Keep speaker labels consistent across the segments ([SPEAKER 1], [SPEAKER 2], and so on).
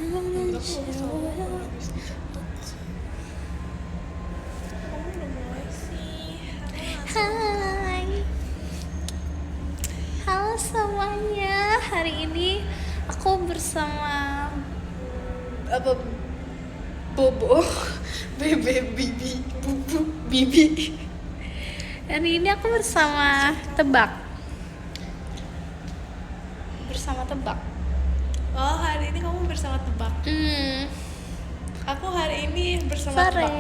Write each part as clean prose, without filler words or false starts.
[SPEAKER 1] Menurut aku sama kalau bisa. Kamu udah mulai sih.
[SPEAKER 2] Hai, halo semuanya. Hari ini aku bersama
[SPEAKER 1] Apa Bobo, Bebe, Bibi, Bubu, Bibi.
[SPEAKER 2] Hari ini aku bersama Tebak.
[SPEAKER 1] Oh, hari ini kamu bersama Tebak. Aku hari ini bersama
[SPEAKER 2] Sore.
[SPEAKER 1] Tebak.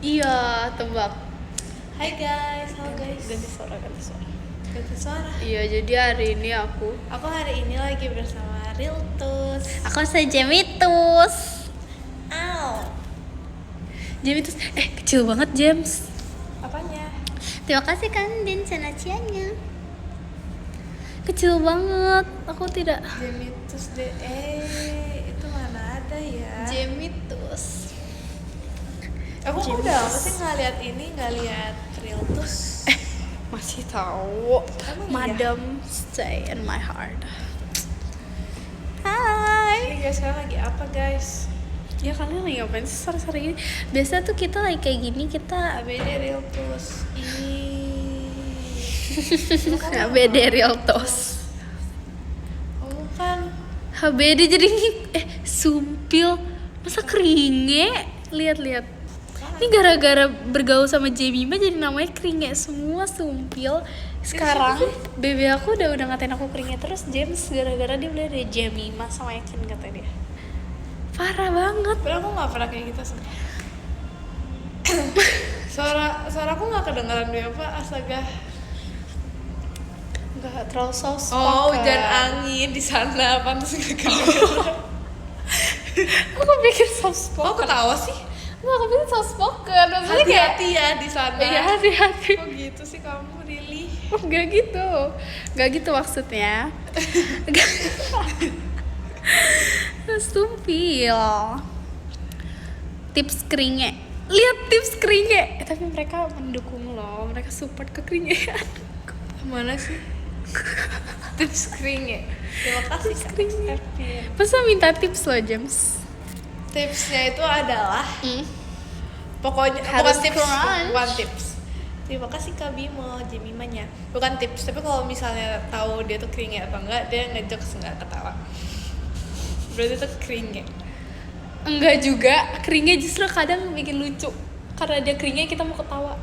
[SPEAKER 2] Iya, Tebak.
[SPEAKER 1] Hai guys, halo guys.
[SPEAKER 2] Ganti suara.
[SPEAKER 1] Ganti suara.
[SPEAKER 2] Iya, jadi hari ini aku
[SPEAKER 1] hari ini lagi bersama Riltus.
[SPEAKER 2] Jemitus.
[SPEAKER 1] Ow.
[SPEAKER 2] Jemitus. Kecil banget, James.
[SPEAKER 1] Apanya?
[SPEAKER 2] Terima kasih kan Din Senacianya. Kecil banget. Aku tidak
[SPEAKER 1] Jemitus deh. Itu mana ada ya?
[SPEAKER 2] Jemitus.
[SPEAKER 1] Aku
[SPEAKER 2] Jemitus.
[SPEAKER 1] udah apa sih nggak lihat Riltus?
[SPEAKER 2] Masih tahu.
[SPEAKER 1] Emang
[SPEAKER 2] Madam stay in my heart. Hai.
[SPEAKER 1] Ini guys, sekarang lagi apa guys?
[SPEAKER 2] Ya kalian lagi ngapain sih sore-sore gini? Biasa tuh kita lagi kayak gini kita
[SPEAKER 1] ABD Riltus.
[SPEAKER 2] HBD Real Tos.
[SPEAKER 1] Kamu kan
[SPEAKER 2] HBD jadi sumpil. Masa keringe? Lihat. Ini gara-gara bergaul sama Jemima jadi namanya keringe semua, sumpil. Sekarang bebe aku udah ngatain aku keringe terus. James gara-gara dia beli dari Jemima sama Ekin kata dia. Parah banget.
[SPEAKER 1] padahal aku nggak pernah kayak gitu sih. suara aku nggak kedengeran deh apa, astaga.
[SPEAKER 2] Enggak terlalu soft.
[SPEAKER 1] Oh, hujan angin di sana, pantas nggak kedengeran.
[SPEAKER 2] Aku pikir soft
[SPEAKER 1] Kok
[SPEAKER 2] spoken.
[SPEAKER 1] ketawa sih?
[SPEAKER 2] Enggak, aku pikir soft spoken. Maksudnya kayak
[SPEAKER 1] Hati-hati ya di sana.
[SPEAKER 2] iya, hati-hati.
[SPEAKER 1] Kok gitu sih kamu, Rili?
[SPEAKER 2] Enggak gitu maksudnya. Sumpil. Tips keringe. Lihat tips keringe. Tapi mereka mendukung loh. Mereka support ke keringean.
[SPEAKER 1] Mana sih? Tips kering ya? Terima kasih
[SPEAKER 2] Tips
[SPEAKER 1] Kak
[SPEAKER 2] keringe.
[SPEAKER 1] Ervin.
[SPEAKER 2] Masa minta tips loh, James?
[SPEAKER 1] Tipsnya itu adalah pokoknya
[SPEAKER 2] Harus
[SPEAKER 1] bukan tips,
[SPEAKER 2] crunch.
[SPEAKER 1] bukan tips. Terima kasih Kak Bimo, Jemimanya. Bukan tips, tapi kalau misalnya tahu dia tuh keringe atau enggak, dia ngejokes enggak ketawa. Berarti itu keringe.
[SPEAKER 2] Enggak juga. Keringe justru kadang bikin lucu. Karena dia keringe kita mau ketawa.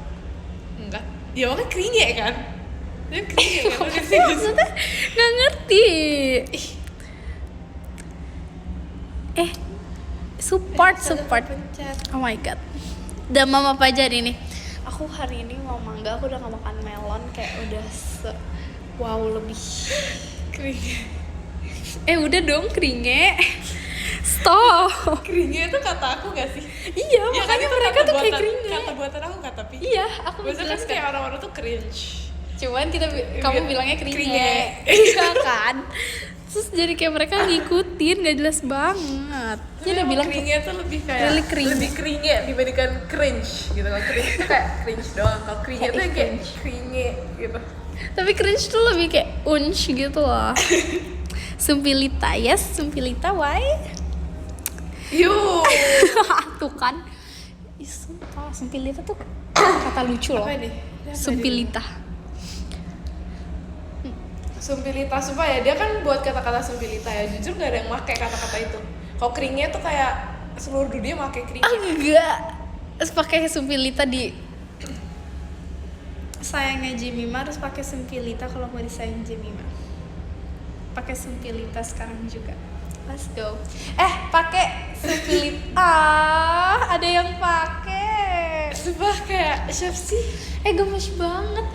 [SPEAKER 1] Enggak. Ya makanya keringe kan? Dia keringe kan? Lu ngerti gak sih?
[SPEAKER 2] Maksudnya nggak ngerti. Support.
[SPEAKER 1] Pencet.
[SPEAKER 2] Oh my god. Udah mama apa aja hari ini? Aku hari ini mau mangga, aku udah gak makan melon kayak udah wow lebih.
[SPEAKER 1] Keringe.
[SPEAKER 2] Udah dong keringe. Stop.
[SPEAKER 1] Keringe itu kata aku gak sih?
[SPEAKER 2] Iya,
[SPEAKER 1] Ya,
[SPEAKER 2] makanya
[SPEAKER 1] kan itu
[SPEAKER 2] mereka
[SPEAKER 1] kata
[SPEAKER 2] tuh kayak
[SPEAKER 1] buatan-
[SPEAKER 2] keringe.
[SPEAKER 1] Kata buatan aku kata Pi.
[SPEAKER 2] Iya, aku
[SPEAKER 1] Biasanya kan
[SPEAKER 2] menjelaskan.
[SPEAKER 1] kayak orang-orang tuh cringe.
[SPEAKER 2] Cuman kamu bilangnya keringe.
[SPEAKER 1] Keringe.
[SPEAKER 2] Iya kan? Terus jadi kayak mereka ngikutin, gak jelas banget. Dia udah bilang
[SPEAKER 1] keringe tuh lebih kayak
[SPEAKER 2] Really cringe.
[SPEAKER 1] lebih keringe dibandingkan cringe gitu. Kalau cringe tuh kayak cringe doang, kalau keringe tuh kayak keringe gitu.
[SPEAKER 2] tapi cringe tuh lebih kayak unch gitu loh. Sumpilita, yes, Sumpilita, why?
[SPEAKER 1] Yuk.
[SPEAKER 2] Tuh kan. Ih, sumpah, Sumpilita tuh kata lucu loh.
[SPEAKER 1] Apa nih? Ini apa
[SPEAKER 2] Sumpilita.
[SPEAKER 1] nih? Sumpilita, sumpah ya, dia kan buat kata-kata sumpilita ya. Jujur gak ada yang pakai kata-kata itu. Kalau keringnya tuh kayak seluruh dunia pakai keringnya.
[SPEAKER 2] Enggak. Terus pakai Sumpilita di sayangnya Jemima, harus pakai Sumpilita kalau mau disayang Jemima. Pakai Sumpilita sekarang juga. Let's go. Pakai Sumpilita. Ada yang pakai.
[SPEAKER 1] Sumpah kayak siapa sih?
[SPEAKER 2] Gemes banget.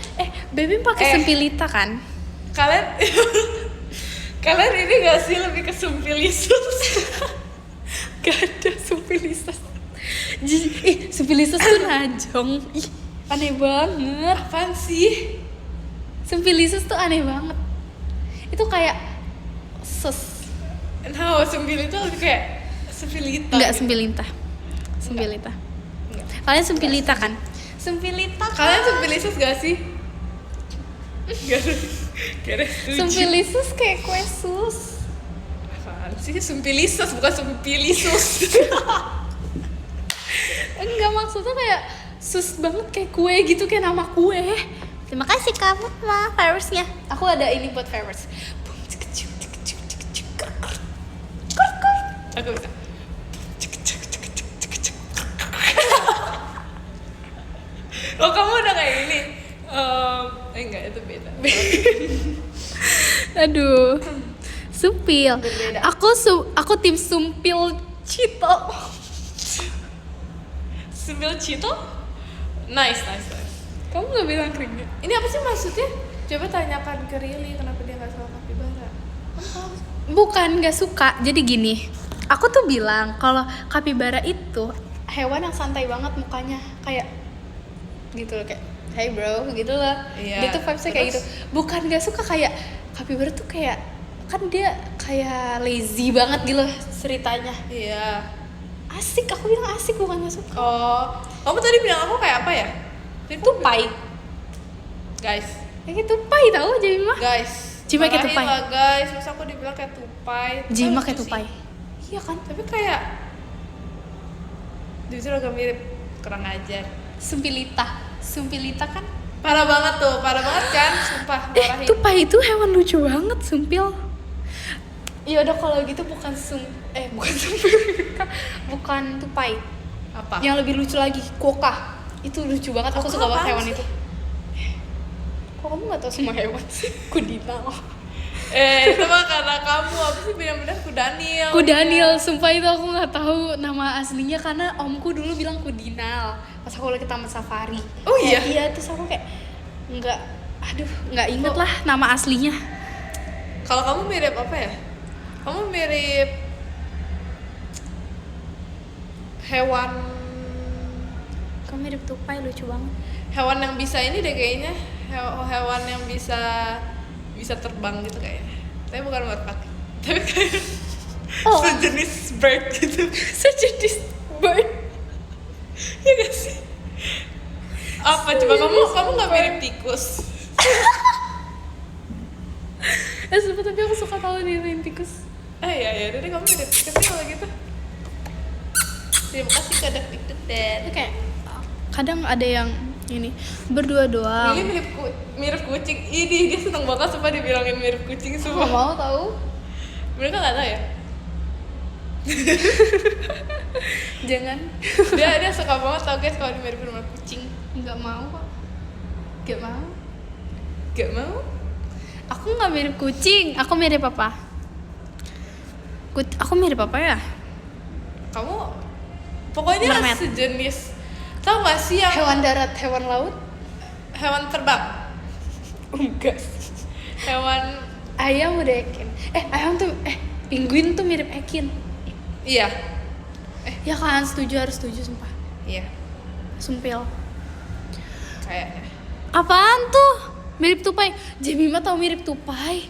[SPEAKER 2] Baby pakai Sumpilita kan?
[SPEAKER 1] Kalian ini gak sih lebih ke sumpilisus?
[SPEAKER 2] Gak ada Sumpilisus. Sumpilisus tuh najong. Ih, aneh banget.
[SPEAKER 1] Apaan sih?
[SPEAKER 2] Sumpilisus tuh aneh banget. Itu kayak
[SPEAKER 1] Nah, sumpilita lebih kayak sumpilita.
[SPEAKER 2] enggak,
[SPEAKER 1] gitu.
[SPEAKER 2] Sumpilita.
[SPEAKER 1] Enggak.
[SPEAKER 2] Kalian Sumpilita kan? Sumpilita.
[SPEAKER 1] Kalian sumpilisus gak sih? Gak ada setuju.
[SPEAKER 2] Sumpilisus kayak kue sus.
[SPEAKER 1] Apaan sih? Sumpilisus bukan sumpilisus.
[SPEAKER 2] Enggak, maksudnya kayak sus banget, kayak kue gitu, kayak nama kue. Terima kasih kamu sama Fairwersnya. Aku ada ini buat Fairwers.
[SPEAKER 1] Aku bisa. Oh kamu udah kayak ini? Enggak, itu beda.
[SPEAKER 2] Aduh, sumpil.
[SPEAKER 1] Berbeda.
[SPEAKER 2] Aku tim sumpil Cito.
[SPEAKER 1] Sumpil Cito? Nice.
[SPEAKER 2] Kamu nggak bilang keringet?
[SPEAKER 1] Ini apa sih maksudnya? Coba tanyakan ke Rili kenapa dia nggak suka kapibara.
[SPEAKER 2] Bukan nggak suka, jadi gini. Aku tuh bilang kalau kapibara itu hewan yang santai banget mukanya, kayak gitu loh, kayak hey bro gitu loh.
[SPEAKER 1] Iya,
[SPEAKER 2] Dia tuh vibesnya kayak gitu.
[SPEAKER 1] terus?
[SPEAKER 2] Bukan nggak suka, kayak kapibara tuh kayak, kan dia kayak lazy banget gitu loh ceritanya.
[SPEAKER 1] Iya.
[SPEAKER 2] Asik, aku bilang asik, bukan nggak suka.
[SPEAKER 1] Oh, kamu tadi bilang aku kayak apa ya?
[SPEAKER 2] Tupai,
[SPEAKER 1] Guys,
[SPEAKER 2] kayak tupai tau Jemima.
[SPEAKER 1] guys.
[SPEAKER 2] Jima kayak
[SPEAKER 1] marahin
[SPEAKER 2] tupai.
[SPEAKER 1] lah guys, masa aku dibilang kayak tupai.
[SPEAKER 2] Jima
[SPEAKER 1] Kan
[SPEAKER 2] kayak
[SPEAKER 1] lucu
[SPEAKER 2] tupai.
[SPEAKER 1] sih. Iya kan, tapi kayak justru agak mirip, kurang ajar.
[SPEAKER 2] Sumpilita kan.
[SPEAKER 1] Parah banget kan, sumpah marahin.
[SPEAKER 2] Tupai itu hewan lucu banget, sumpil. Ya udah kalau gitu bukan sumpilita, bukan tupai.
[SPEAKER 1] Apa?
[SPEAKER 2] Yang lebih lucu lagi, koka. Itu lucu banget, aku
[SPEAKER 1] Koka
[SPEAKER 2] suka banget
[SPEAKER 1] apaan
[SPEAKER 2] hewan
[SPEAKER 1] sih?
[SPEAKER 2] itu. Kok kamu gak tau semua hewan sih? Kudinal.
[SPEAKER 1] Itu mah karena kamu apa sih benar-benar Kudaniel.
[SPEAKER 2] Kudaniel, sumpah itu aku gak tahu nama aslinya karena omku dulu bilang Kudinal pas aku lagi taman safari.
[SPEAKER 1] Oh iya?
[SPEAKER 2] Iya, terus aku kayak nggak inget lah nama aslinya.
[SPEAKER 1] Kalau kamu mirip apa ya? Kamu mirip hewan
[SPEAKER 2] Kamu mirip tupai, lucu banget.
[SPEAKER 1] hewan yang bisa ini deh kayaknya. Hewan yang bisa terbang gitu kayaknya. Tapi bukan merpati. Tapi kayak sejenis bird gitu.
[SPEAKER 2] Sejenis bird.
[SPEAKER 1] Ya gak sih? Apa coba kamu nggak mirip tikus?
[SPEAKER 2] Sumpah, tapi aku suka tahu dia main tikus.
[SPEAKER 1] Ya udah deh kamu mirip tikus deh kalau gitu. Terima kasih kadang itu
[SPEAKER 2] Itu kayak kadang ada yang ini berdua doang.
[SPEAKER 1] Lili mirip kucing. Ini dia seneng banget sumpah dibilangin mirip kucing
[SPEAKER 2] Aku
[SPEAKER 1] sumpah.
[SPEAKER 2] mau tahu.
[SPEAKER 1] Mereka nggak tahu ya?
[SPEAKER 2] Jangan.
[SPEAKER 1] Dia suka banget tau guys kalau dimiripin sama kucing.
[SPEAKER 2] Nggak mau kok. Nggak mau.
[SPEAKER 1] Gak mau?
[SPEAKER 2] Aku nggak mirip kucing. Aku mirip apa? Aku mirip apa ya?
[SPEAKER 1] Kamu pokoknya
[SPEAKER 2] Mermaid.
[SPEAKER 1] sejenis. Tau gak sih yang
[SPEAKER 2] Hewan darat, hewan laut?
[SPEAKER 1] hewan terbang?
[SPEAKER 2] Enggak.
[SPEAKER 1] Hewan
[SPEAKER 2] Ayam udah ekin. Penguin tuh mirip ekin.
[SPEAKER 1] iya.
[SPEAKER 2] Ya kan, harus setuju sumpah.
[SPEAKER 1] Iya,
[SPEAKER 2] Sumpil.
[SPEAKER 1] kayaknya.
[SPEAKER 2] Apaan tuh? Mirip tupai. Jemima tau mirip tupai.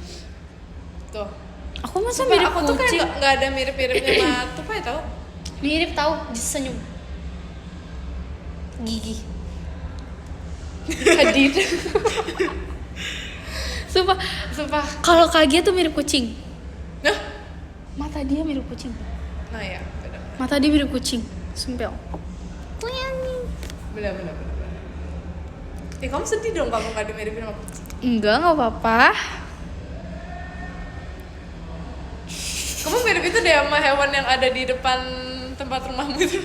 [SPEAKER 1] Tuh.
[SPEAKER 2] Aku masa
[SPEAKER 1] Sumpah,
[SPEAKER 2] mirip
[SPEAKER 1] aku tuh
[SPEAKER 2] kucing.
[SPEAKER 1] kayak nggak ada mirip-miripnya sama tupai tau.
[SPEAKER 2] Mirip tahu, senyum. Gigi. Hadir. Sumpah, kalau Kagia tuh mirip kucing.
[SPEAKER 1] Nah,
[SPEAKER 2] Mata dia mirip kucing.
[SPEAKER 1] ya, benar.
[SPEAKER 2] Mata dia mirip kucing. Sumpel.
[SPEAKER 1] Benar. Kamu sedih dong kamu nggak dimiripin sama kucing.
[SPEAKER 2] Enggak apa-apa.
[SPEAKER 1] Kamu mirip itu deh sama hewan yang ada di depan tempat rumahmu itu.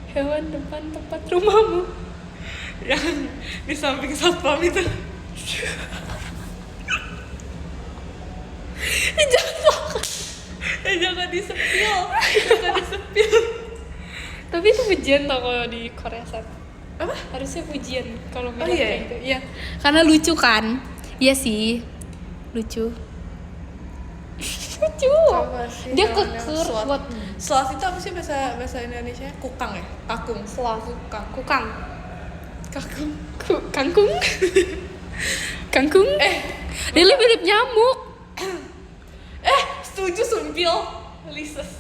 [SPEAKER 2] Hewan depan tempat rumahmu.
[SPEAKER 1] Yang di samping satpam itu. Jangan disepil.
[SPEAKER 2] Tapi itu pujian tau kalau di Korea sana.
[SPEAKER 1] Apa?
[SPEAKER 2] Harusnya pujian kalau
[SPEAKER 1] Oh,
[SPEAKER 2] bilang
[SPEAKER 1] iya?
[SPEAKER 2] kayak gitu. Iya. Karena lucu kan? Iya sih. Lucu. Lucu. Dia keker buat
[SPEAKER 1] Sloth itu apa sih bahasa Indonesia? Kukang ya? Kakung.
[SPEAKER 2] sloth.
[SPEAKER 1] Kukang.
[SPEAKER 2] Kakung. Kangkung. Kangkung. Lili mirip nyamuk.
[SPEAKER 1] Setuju sumpil. Lises.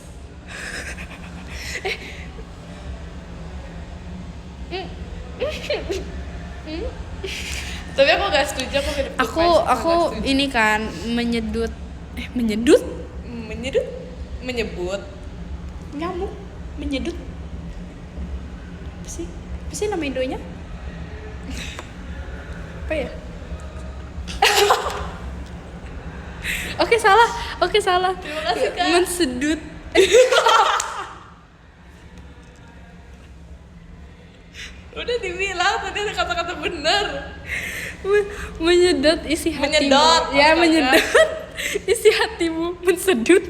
[SPEAKER 1] Tapi aku gak setuju, aku mirip tupai, sumpah
[SPEAKER 2] Aku
[SPEAKER 1] gak setuju.
[SPEAKER 2] ini kan menyedut.
[SPEAKER 1] Menyedut? menyebut.
[SPEAKER 2] Nyamuk menyedut. Apa sih nama Indonya? Apa ya? Oke salah.
[SPEAKER 1] Terima kasih, Kak.
[SPEAKER 2] Mensedut.
[SPEAKER 1] Udah dibilang tadi ada kata-kata bener.
[SPEAKER 2] Menyedot isi hatimu.
[SPEAKER 1] Menyedot,
[SPEAKER 2] Ya,
[SPEAKER 1] astaga.
[SPEAKER 2] menyedot isi hatimu. Mensedut.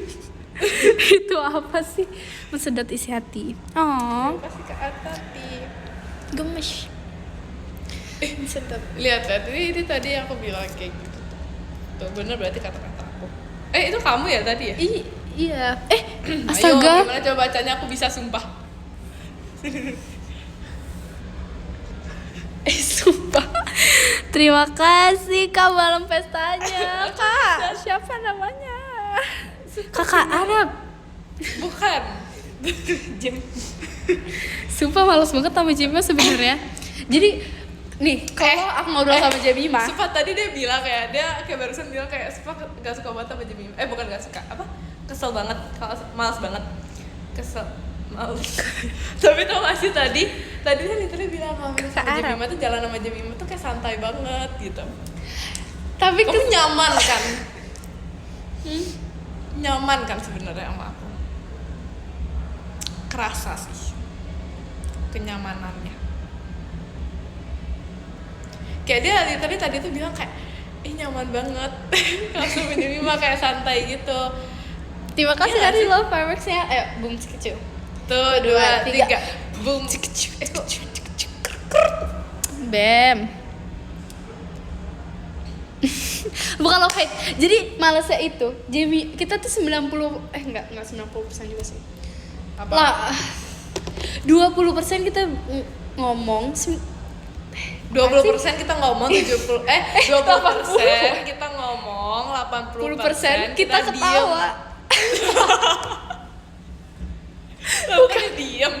[SPEAKER 2] Itu apa sih? Mensedot isi hati. Oh,
[SPEAKER 1] Terima kasih Kak Atati.
[SPEAKER 2] gemes. Mensedot.
[SPEAKER 1] Lihat ini tadi yang aku bilang kayak gitu. Tuh bener berarti kata-kata aku. Itu kamu ya tadi ya?
[SPEAKER 2] Iya.
[SPEAKER 1] Ayo,
[SPEAKER 2] Astaga.
[SPEAKER 1] gimana coba bacanya, aku bisa sumpah.
[SPEAKER 2] Sumpah. Terima kasih Kak malam pestanya. Kak, siapa namanya? Kakak Arab.
[SPEAKER 1] Bukan.
[SPEAKER 2] Jim. Sumpah males banget sama Jemima sebenarnya. Jadi nih, kalau aku ngobrol sama Jemima,
[SPEAKER 1] Sumpah tadi dia bilang kayak, dia kayak barusan bilang kayak sumpah gak suka banget sama Jemima. Bukan gak suka, apa? Kesel banget, malas banget. Males. Tapi tau gak sih tadi kan literally bilang kalau sama Jemima tuh jalan sama Jemima tuh kayak santai banget gitu.
[SPEAKER 2] tapi
[SPEAKER 1] Kamu nyaman kan? Nyaman kan sebenarnya sama aku. Kerasa sih kenyamanannya. Kayak dia literally tadi tuh bilang kayak nyaman banget. Kalau sama Jemima kayak santai gitu.
[SPEAKER 2] terima kasih
[SPEAKER 1] Iya
[SPEAKER 2] dari
[SPEAKER 1] sih.
[SPEAKER 2] Love Fireworks-nya. Ayo, boom kecil.
[SPEAKER 1] Tuh, 2, 3. Boom.
[SPEAKER 2] Bam. Bukan love hate. Jadi malesnya itu, kita tuh 90 enggak 90% juga sih.
[SPEAKER 1] Apa?
[SPEAKER 2] Lah 20% kita ngomong
[SPEAKER 1] 20% kita ngomong, 20% kita ngomong, 80%
[SPEAKER 2] 10% kita ketawa.
[SPEAKER 1] Bukan diem.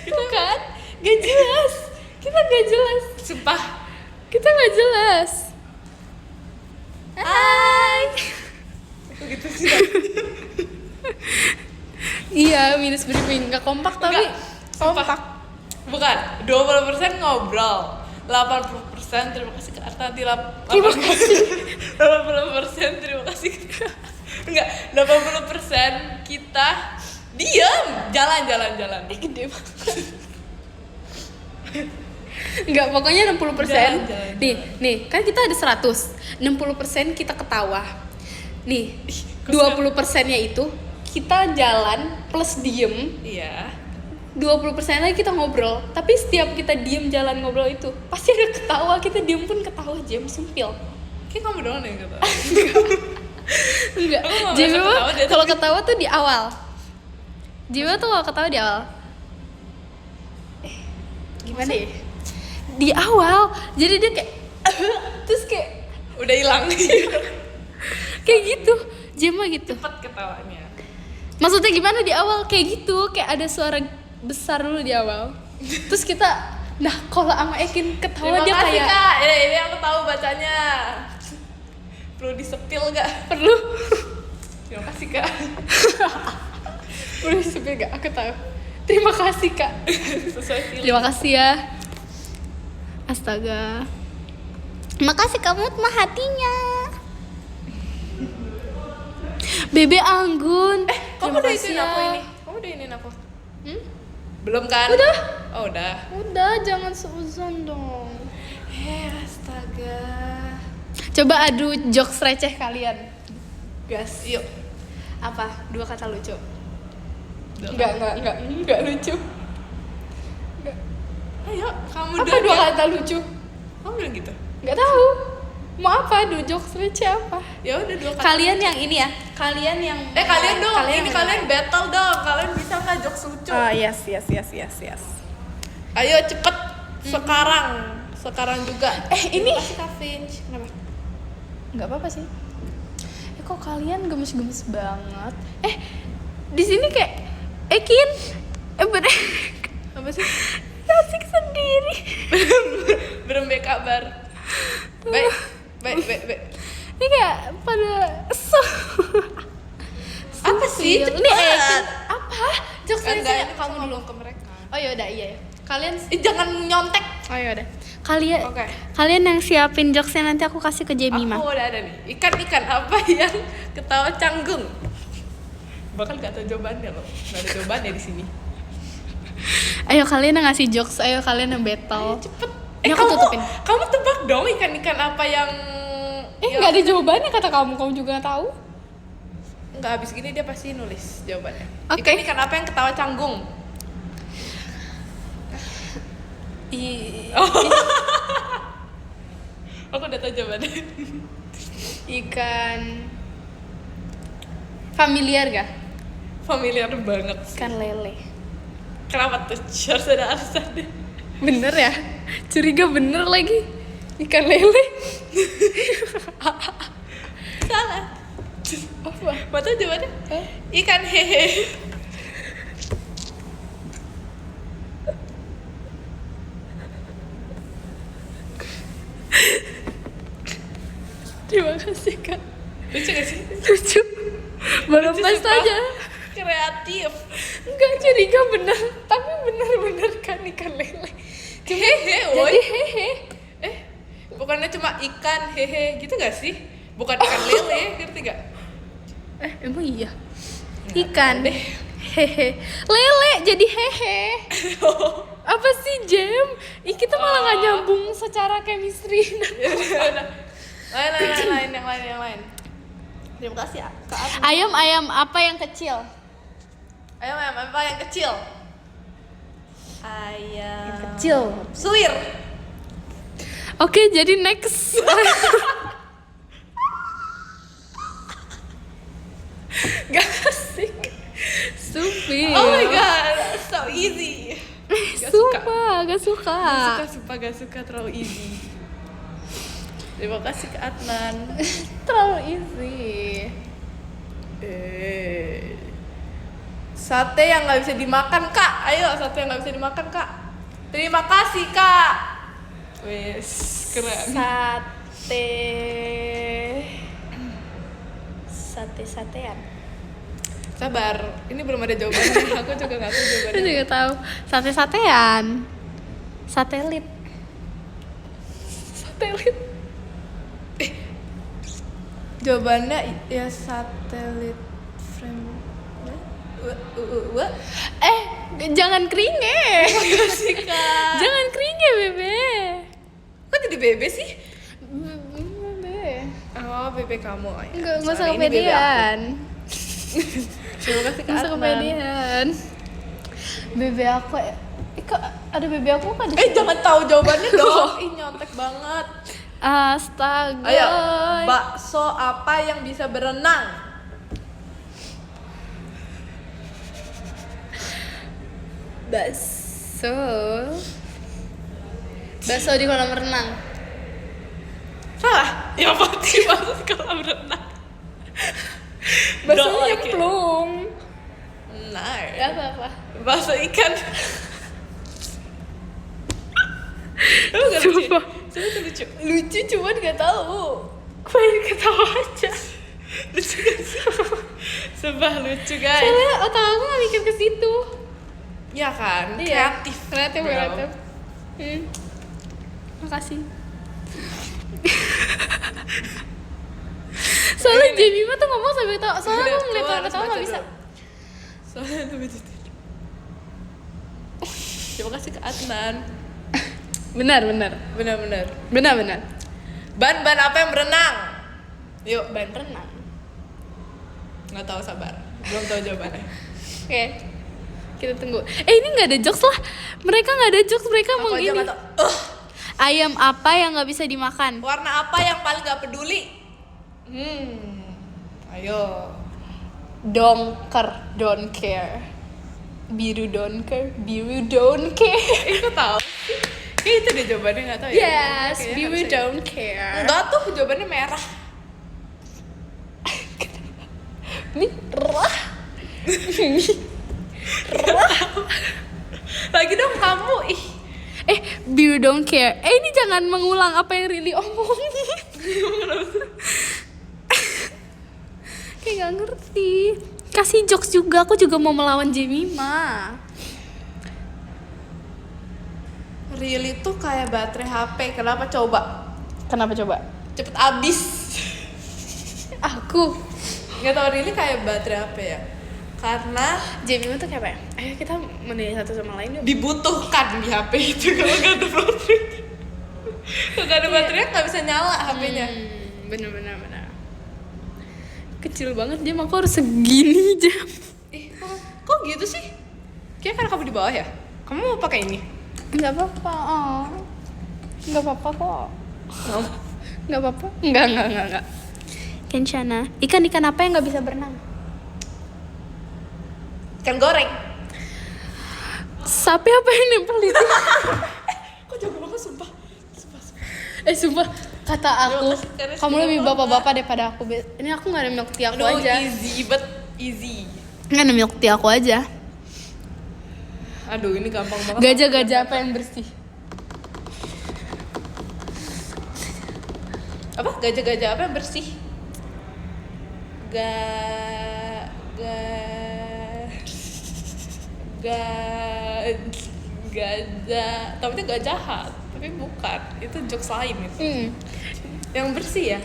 [SPEAKER 2] Bukan, gak jelas. Kita gak jelas.
[SPEAKER 1] Sumpah.
[SPEAKER 2] Kita gak jelas. Hai.
[SPEAKER 1] Gitu sih.
[SPEAKER 2] Iya, minus briefing gak kompak tapi
[SPEAKER 1] Enggak, sumpah.
[SPEAKER 2] kompak.
[SPEAKER 1] Bukan, 20% ngobrol, 80% terima kasih ke Artanti.
[SPEAKER 2] Terima kasih.
[SPEAKER 1] 80% terima kasih. Enggak, 80% kita diam, jalan.
[SPEAKER 2] Gede banget. Enggak, pokoknya 60%.
[SPEAKER 1] Jalan.
[SPEAKER 2] Nih, kan kita ada 100. 60% kita ketawa. Nih, 20%-nya itu kita jalan plus diem.
[SPEAKER 1] Iya.
[SPEAKER 2] 20% lagi kita ngobrol. Tapi setiap kita diem jalan ngobrol itu pasti ada ketawa. Kita diem pun ketawa, Jem, sumpil.
[SPEAKER 1] Kayak kamu doang deh yang ketawa.
[SPEAKER 2] Enggak.
[SPEAKER 1] Aku nggak
[SPEAKER 2] Jem
[SPEAKER 1] merasa ketawa, dia
[SPEAKER 2] kalau ketawa tuh di awal. Jem tuh kalau ketawa di awal. Gimana ya? Di awal. Jadi dia kayak terus kayak
[SPEAKER 1] Udah hilang.
[SPEAKER 2] kayak gitu. Jem gitu.
[SPEAKER 1] Cepet ketawanya.
[SPEAKER 2] Maksudnya gimana di awal kayak gitu, kayak ada suara besar dulu di awal. Terus kita, nah kalau sama Ekin ketawa
[SPEAKER 1] Terima
[SPEAKER 2] dia
[SPEAKER 1] kasih
[SPEAKER 2] kayak
[SPEAKER 1] Kak. Ini aku tahu bacanya. Perlu disepil gak?
[SPEAKER 2] perlu
[SPEAKER 1] Terima kasih Kak.
[SPEAKER 2] perlu disebut gak? Aku tahu. Terima kasih Kak.
[SPEAKER 1] Sesuai feeling.
[SPEAKER 2] Terima kasih ya. Astaga. Makasih kamu mah hatinya. Bebe Anggun.
[SPEAKER 1] Kamu
[SPEAKER 2] terima
[SPEAKER 1] udah
[SPEAKER 2] kasih
[SPEAKER 1] iniin
[SPEAKER 2] ya.
[SPEAKER 1] aku ini. Kamu udah iniin aku.
[SPEAKER 2] Hmm?
[SPEAKER 1] Belum kan?
[SPEAKER 2] Udah.
[SPEAKER 1] Oh udah.
[SPEAKER 2] Udah, jangan seuzon dong.
[SPEAKER 1] Astaga.
[SPEAKER 2] Coba adu jokes receh kalian. Gas.
[SPEAKER 1] Yuk.
[SPEAKER 2] Apa? 2 kata lucu.
[SPEAKER 1] Dua
[SPEAKER 2] Enggak lucu.
[SPEAKER 1] Ayo, kamu
[SPEAKER 2] Apa
[SPEAKER 1] dulu.
[SPEAKER 2] 2 kata lucu?
[SPEAKER 1] Kamu bilang gitu.
[SPEAKER 2] Enggak tahu. Mau apa? Adu jokes receh apa?
[SPEAKER 1] Ya udah 2 kata.
[SPEAKER 2] Kalian yang ini ya. Kalian yang
[SPEAKER 1] Kalian dong. Ini
[SPEAKER 2] yang
[SPEAKER 1] kalian battle dong. Kalian bisa nggak jokes lucu?
[SPEAKER 2] yes.
[SPEAKER 1] Ayo cepet. Sekarang juga.
[SPEAKER 2] Ini
[SPEAKER 1] Kasih Kak Finch. Kenapa?
[SPEAKER 2] nggak apa-apa sih. Kok kalian gemes-gemes banget? Di sini kayak Ekin. Bener.
[SPEAKER 1] Apa sih?
[SPEAKER 2] Asik sendiri.
[SPEAKER 1] Berembek kabar. Baik.
[SPEAKER 2] Ini kayak pada
[SPEAKER 1] Apa sih?
[SPEAKER 2] Ini
[SPEAKER 1] cepet.
[SPEAKER 2] apa? Jokes dari
[SPEAKER 1] Enggak,
[SPEAKER 2] saya.
[SPEAKER 1] ini
[SPEAKER 2] Kamu dulu.
[SPEAKER 1] ke mereka.
[SPEAKER 2] Oh yaudah, iya ya. Kalian
[SPEAKER 1] Jangan nyontek.
[SPEAKER 2] Oh yaudah. Kalian
[SPEAKER 1] Oke.
[SPEAKER 2] kalian yang siapin jokesnya, nanti aku kasih ke Jemima.
[SPEAKER 1] Aku udah ada nih. Ikan apa yang ketawa canggung? Bakal gak tahu jawabannya loh. Gak ada jawabannya di sini.
[SPEAKER 2] Ayo kalian yang ngasih jokes, ayo kalian yang battle.
[SPEAKER 1] Cepet.
[SPEAKER 2] Ini aku tutupin.
[SPEAKER 1] Kamu tebak dong ikan apa yang
[SPEAKER 2] Nggak ada jawabannya kata kamu juga nggak tahu.
[SPEAKER 1] Nggak, habis gini dia pasti nulis jawabannya.
[SPEAKER 2] Oke.
[SPEAKER 1] Ikan apa yang ketawa canggung? Aku udah tahu jawabannya.
[SPEAKER 2] Ikan familiar gak?
[SPEAKER 1] Familiar banget.
[SPEAKER 2] Ikan lele.
[SPEAKER 1] Kenapa tuh? Harus ada alasannya.
[SPEAKER 2] Bener ya? Curiga bener lagi. Ikan lele.
[SPEAKER 1] Salah.
[SPEAKER 2] Apa?
[SPEAKER 1] Mau tahu jawabannya? Ikan hehe.
[SPEAKER 2] Terima kasih kak.
[SPEAKER 1] Lucu gak sih?
[SPEAKER 2] Lucu. Baru
[SPEAKER 1] Lucu,
[SPEAKER 2] pas
[SPEAKER 1] sumpah.
[SPEAKER 2] aja.
[SPEAKER 1] Kreatif.
[SPEAKER 2] Enggak curiga bener. Tapi bener-bener kan ikan lele.
[SPEAKER 1] Hehe,
[SPEAKER 2] Jadi
[SPEAKER 1] woi.
[SPEAKER 2] hehe.
[SPEAKER 1] Bukannya cuma ikan hehe gitu gak sih? Bukan ikan lele, ngerti gak?
[SPEAKER 2] Emang iya?
[SPEAKER 1] Nggak
[SPEAKER 2] Ikan
[SPEAKER 1] tahu deh.
[SPEAKER 2] hehe. Lele jadi hehe. Apa sih Jem? Kita malah nggak nyambung secara chemistry.
[SPEAKER 1] Udah. Lain, yang lain. Terima kasih ya, Kak Atma.
[SPEAKER 2] Ayam apa yang kecil?
[SPEAKER 1] Ayam apa yang kecil? Ayam
[SPEAKER 2] Kecil.
[SPEAKER 1] suwir.
[SPEAKER 2] Oke, jadi next.
[SPEAKER 1] Gak asik.
[SPEAKER 2] Supir.
[SPEAKER 1] Oh my god, so easy. Gak suka.
[SPEAKER 2] Gak suka.
[SPEAKER 1] Gak suka terlalu easy. Terima kasih ke Adnan.
[SPEAKER 2] Terlalu easy.
[SPEAKER 1] Sate yang nggak bisa dimakan Kak. Ayo, sate yang nggak bisa dimakan Kak. Terima kasih Kak. Wes, keren.
[SPEAKER 2] Sate-satean.
[SPEAKER 1] Sabar, ini belum ada jawabannya. Aku juga nggak tahu
[SPEAKER 2] Aku
[SPEAKER 1] jawabannya.
[SPEAKER 2] juga tahu. Sate-satean. Satelit.
[SPEAKER 1] Satelit. Jawabannya ya satelit frame.
[SPEAKER 2] Jangan keringe.
[SPEAKER 1] Sih Kak.
[SPEAKER 2] Jangan keringe, Bebe.
[SPEAKER 1] Kok jadi bebe sih?
[SPEAKER 2] Bebe.
[SPEAKER 1] Oh, bebe kamu. Oh, ya.
[SPEAKER 2] Enggak usah
[SPEAKER 1] Sorry, ini bebe aku.
[SPEAKER 2] kepedean.
[SPEAKER 1] Terima kasih Kak
[SPEAKER 2] Nggak usah
[SPEAKER 1] Adnan.
[SPEAKER 2] kepedean. Bebe aku kok ada bebe aku kan di
[SPEAKER 1] Jangan tahu jawabannya dong. Ih, nyontek banget.
[SPEAKER 2] Astaga.
[SPEAKER 1] Ayo, bakso apa yang bisa berenang?
[SPEAKER 2] Bakso di kolam renang.
[SPEAKER 1] Salah. Ya pasti masuk kolam renang.
[SPEAKER 2] Bakso
[SPEAKER 1] Don't like it.
[SPEAKER 2] nyemplung.
[SPEAKER 1] Nah,
[SPEAKER 2] Gak apa-apa.
[SPEAKER 1] bakso ikan. Lu gak lucu?
[SPEAKER 2] Sumpah.
[SPEAKER 1] Coba tuh lucu.
[SPEAKER 2] Lucu cuman gak tahu.
[SPEAKER 1] Pengen ketawa aja. Lucu gak sih? Sumpah lucu guys.
[SPEAKER 2] Soalnya otak aku gak mikir ke situ.
[SPEAKER 1] Ya kan?
[SPEAKER 2] Iya.
[SPEAKER 1] Kreatif.
[SPEAKER 2] Kreatif.
[SPEAKER 1] Bro.
[SPEAKER 2] Makasih. Soalnya Jemima tuh ngomong sampai ketawa. Soalnya
[SPEAKER 1] Udah,
[SPEAKER 2] aku ngeliat
[SPEAKER 1] gua
[SPEAKER 2] orang
[SPEAKER 1] harus
[SPEAKER 2] ketawa
[SPEAKER 1] baca
[SPEAKER 2] gak bisa.
[SPEAKER 1] dulu. Soalnya lu baca dulu. Terima kasih ke Adnan.
[SPEAKER 2] Benar.
[SPEAKER 1] Benar. Ban apa yang berenang? Yuk,
[SPEAKER 2] Ban renang.
[SPEAKER 1] nggak tahu, sabar. Belum tahu jawabannya.
[SPEAKER 2] Oke. Kita tunggu. Ini nggak ada jokes lah. Mereka nggak ada jokes. Mereka
[SPEAKER 1] Aku
[SPEAKER 2] mau
[SPEAKER 1] aja
[SPEAKER 2] gini.
[SPEAKER 1] nggak tahu.
[SPEAKER 2] Ayam apa yang nggak bisa dimakan?
[SPEAKER 1] Warna apa yang paling nggak peduli? Ayo.
[SPEAKER 2] Dongker, don't care. Biru don't care, biru don't care.
[SPEAKER 1] Kok tahu sih? Kayak itu deh jawabannya, nggak tahu ya.
[SPEAKER 2] Yes,
[SPEAKER 1] Kayaknya
[SPEAKER 2] biru
[SPEAKER 1] harusnya-
[SPEAKER 2] don't care.
[SPEAKER 1] Enggak tuh, jawabannya merah.
[SPEAKER 2] Ini rah.
[SPEAKER 1] Lagi dong kamu. Ih.
[SPEAKER 2] Biru don't care. Ini jangan mengulang apa yang Rili omongin. Kayak gak ngerti. Kasih jokes juga, aku juga mau melawan Jemima.
[SPEAKER 1] Really tuh kayak baterai HP. Kenapa coba?
[SPEAKER 2] Kenapa coba?
[SPEAKER 1] Cepet habis.
[SPEAKER 2] Aku
[SPEAKER 1] Gak tau, Really kayak baterai HP ya. Karena
[SPEAKER 2] Jemima tuh kayak apa ya? Ayo kita menilai satu sama lain yuk.
[SPEAKER 1] dibutuhkan di HP itu. Kalau gak ada baterai, kalau gak ada baterainya gak bisa nyala HP-nya.
[SPEAKER 2] Bener. Kecil banget jam, aku harus segini jam.
[SPEAKER 1] Kok gitu sih? Kayaknya karena kamu di bawah ya? Kamu mau pakai ini?
[SPEAKER 2] Nggak apa-apa, nggak apa-apa kok.
[SPEAKER 1] No.
[SPEAKER 2] Nggak apa-apa. Nggak. Kenshana, ikan apa yang nggak bisa berenang?
[SPEAKER 1] Ikan goreng.
[SPEAKER 2] Sapi apa yang nempel di itu?
[SPEAKER 1] Kok jago banget, sumpah.
[SPEAKER 2] Sumpah, kata aku,
[SPEAKER 1] Karena
[SPEAKER 2] kamu
[SPEAKER 1] sudah
[SPEAKER 2] lebih
[SPEAKER 1] lama.
[SPEAKER 2] bapak-bapak daripada aku. Ini aku nggak ada milk tea aku
[SPEAKER 1] Aduh,
[SPEAKER 2] aja.
[SPEAKER 1] easy.
[SPEAKER 2] Nggak ada milk tea aku aja.
[SPEAKER 1] Aduh, ini gampang banget.
[SPEAKER 2] Gajah apa yang bersih?
[SPEAKER 1] Apa? Gajah apa yang bersih? Gajah. Tapi itu gak jahat, tapi bukan. Itu jokes lain itu. Yang bersih ya?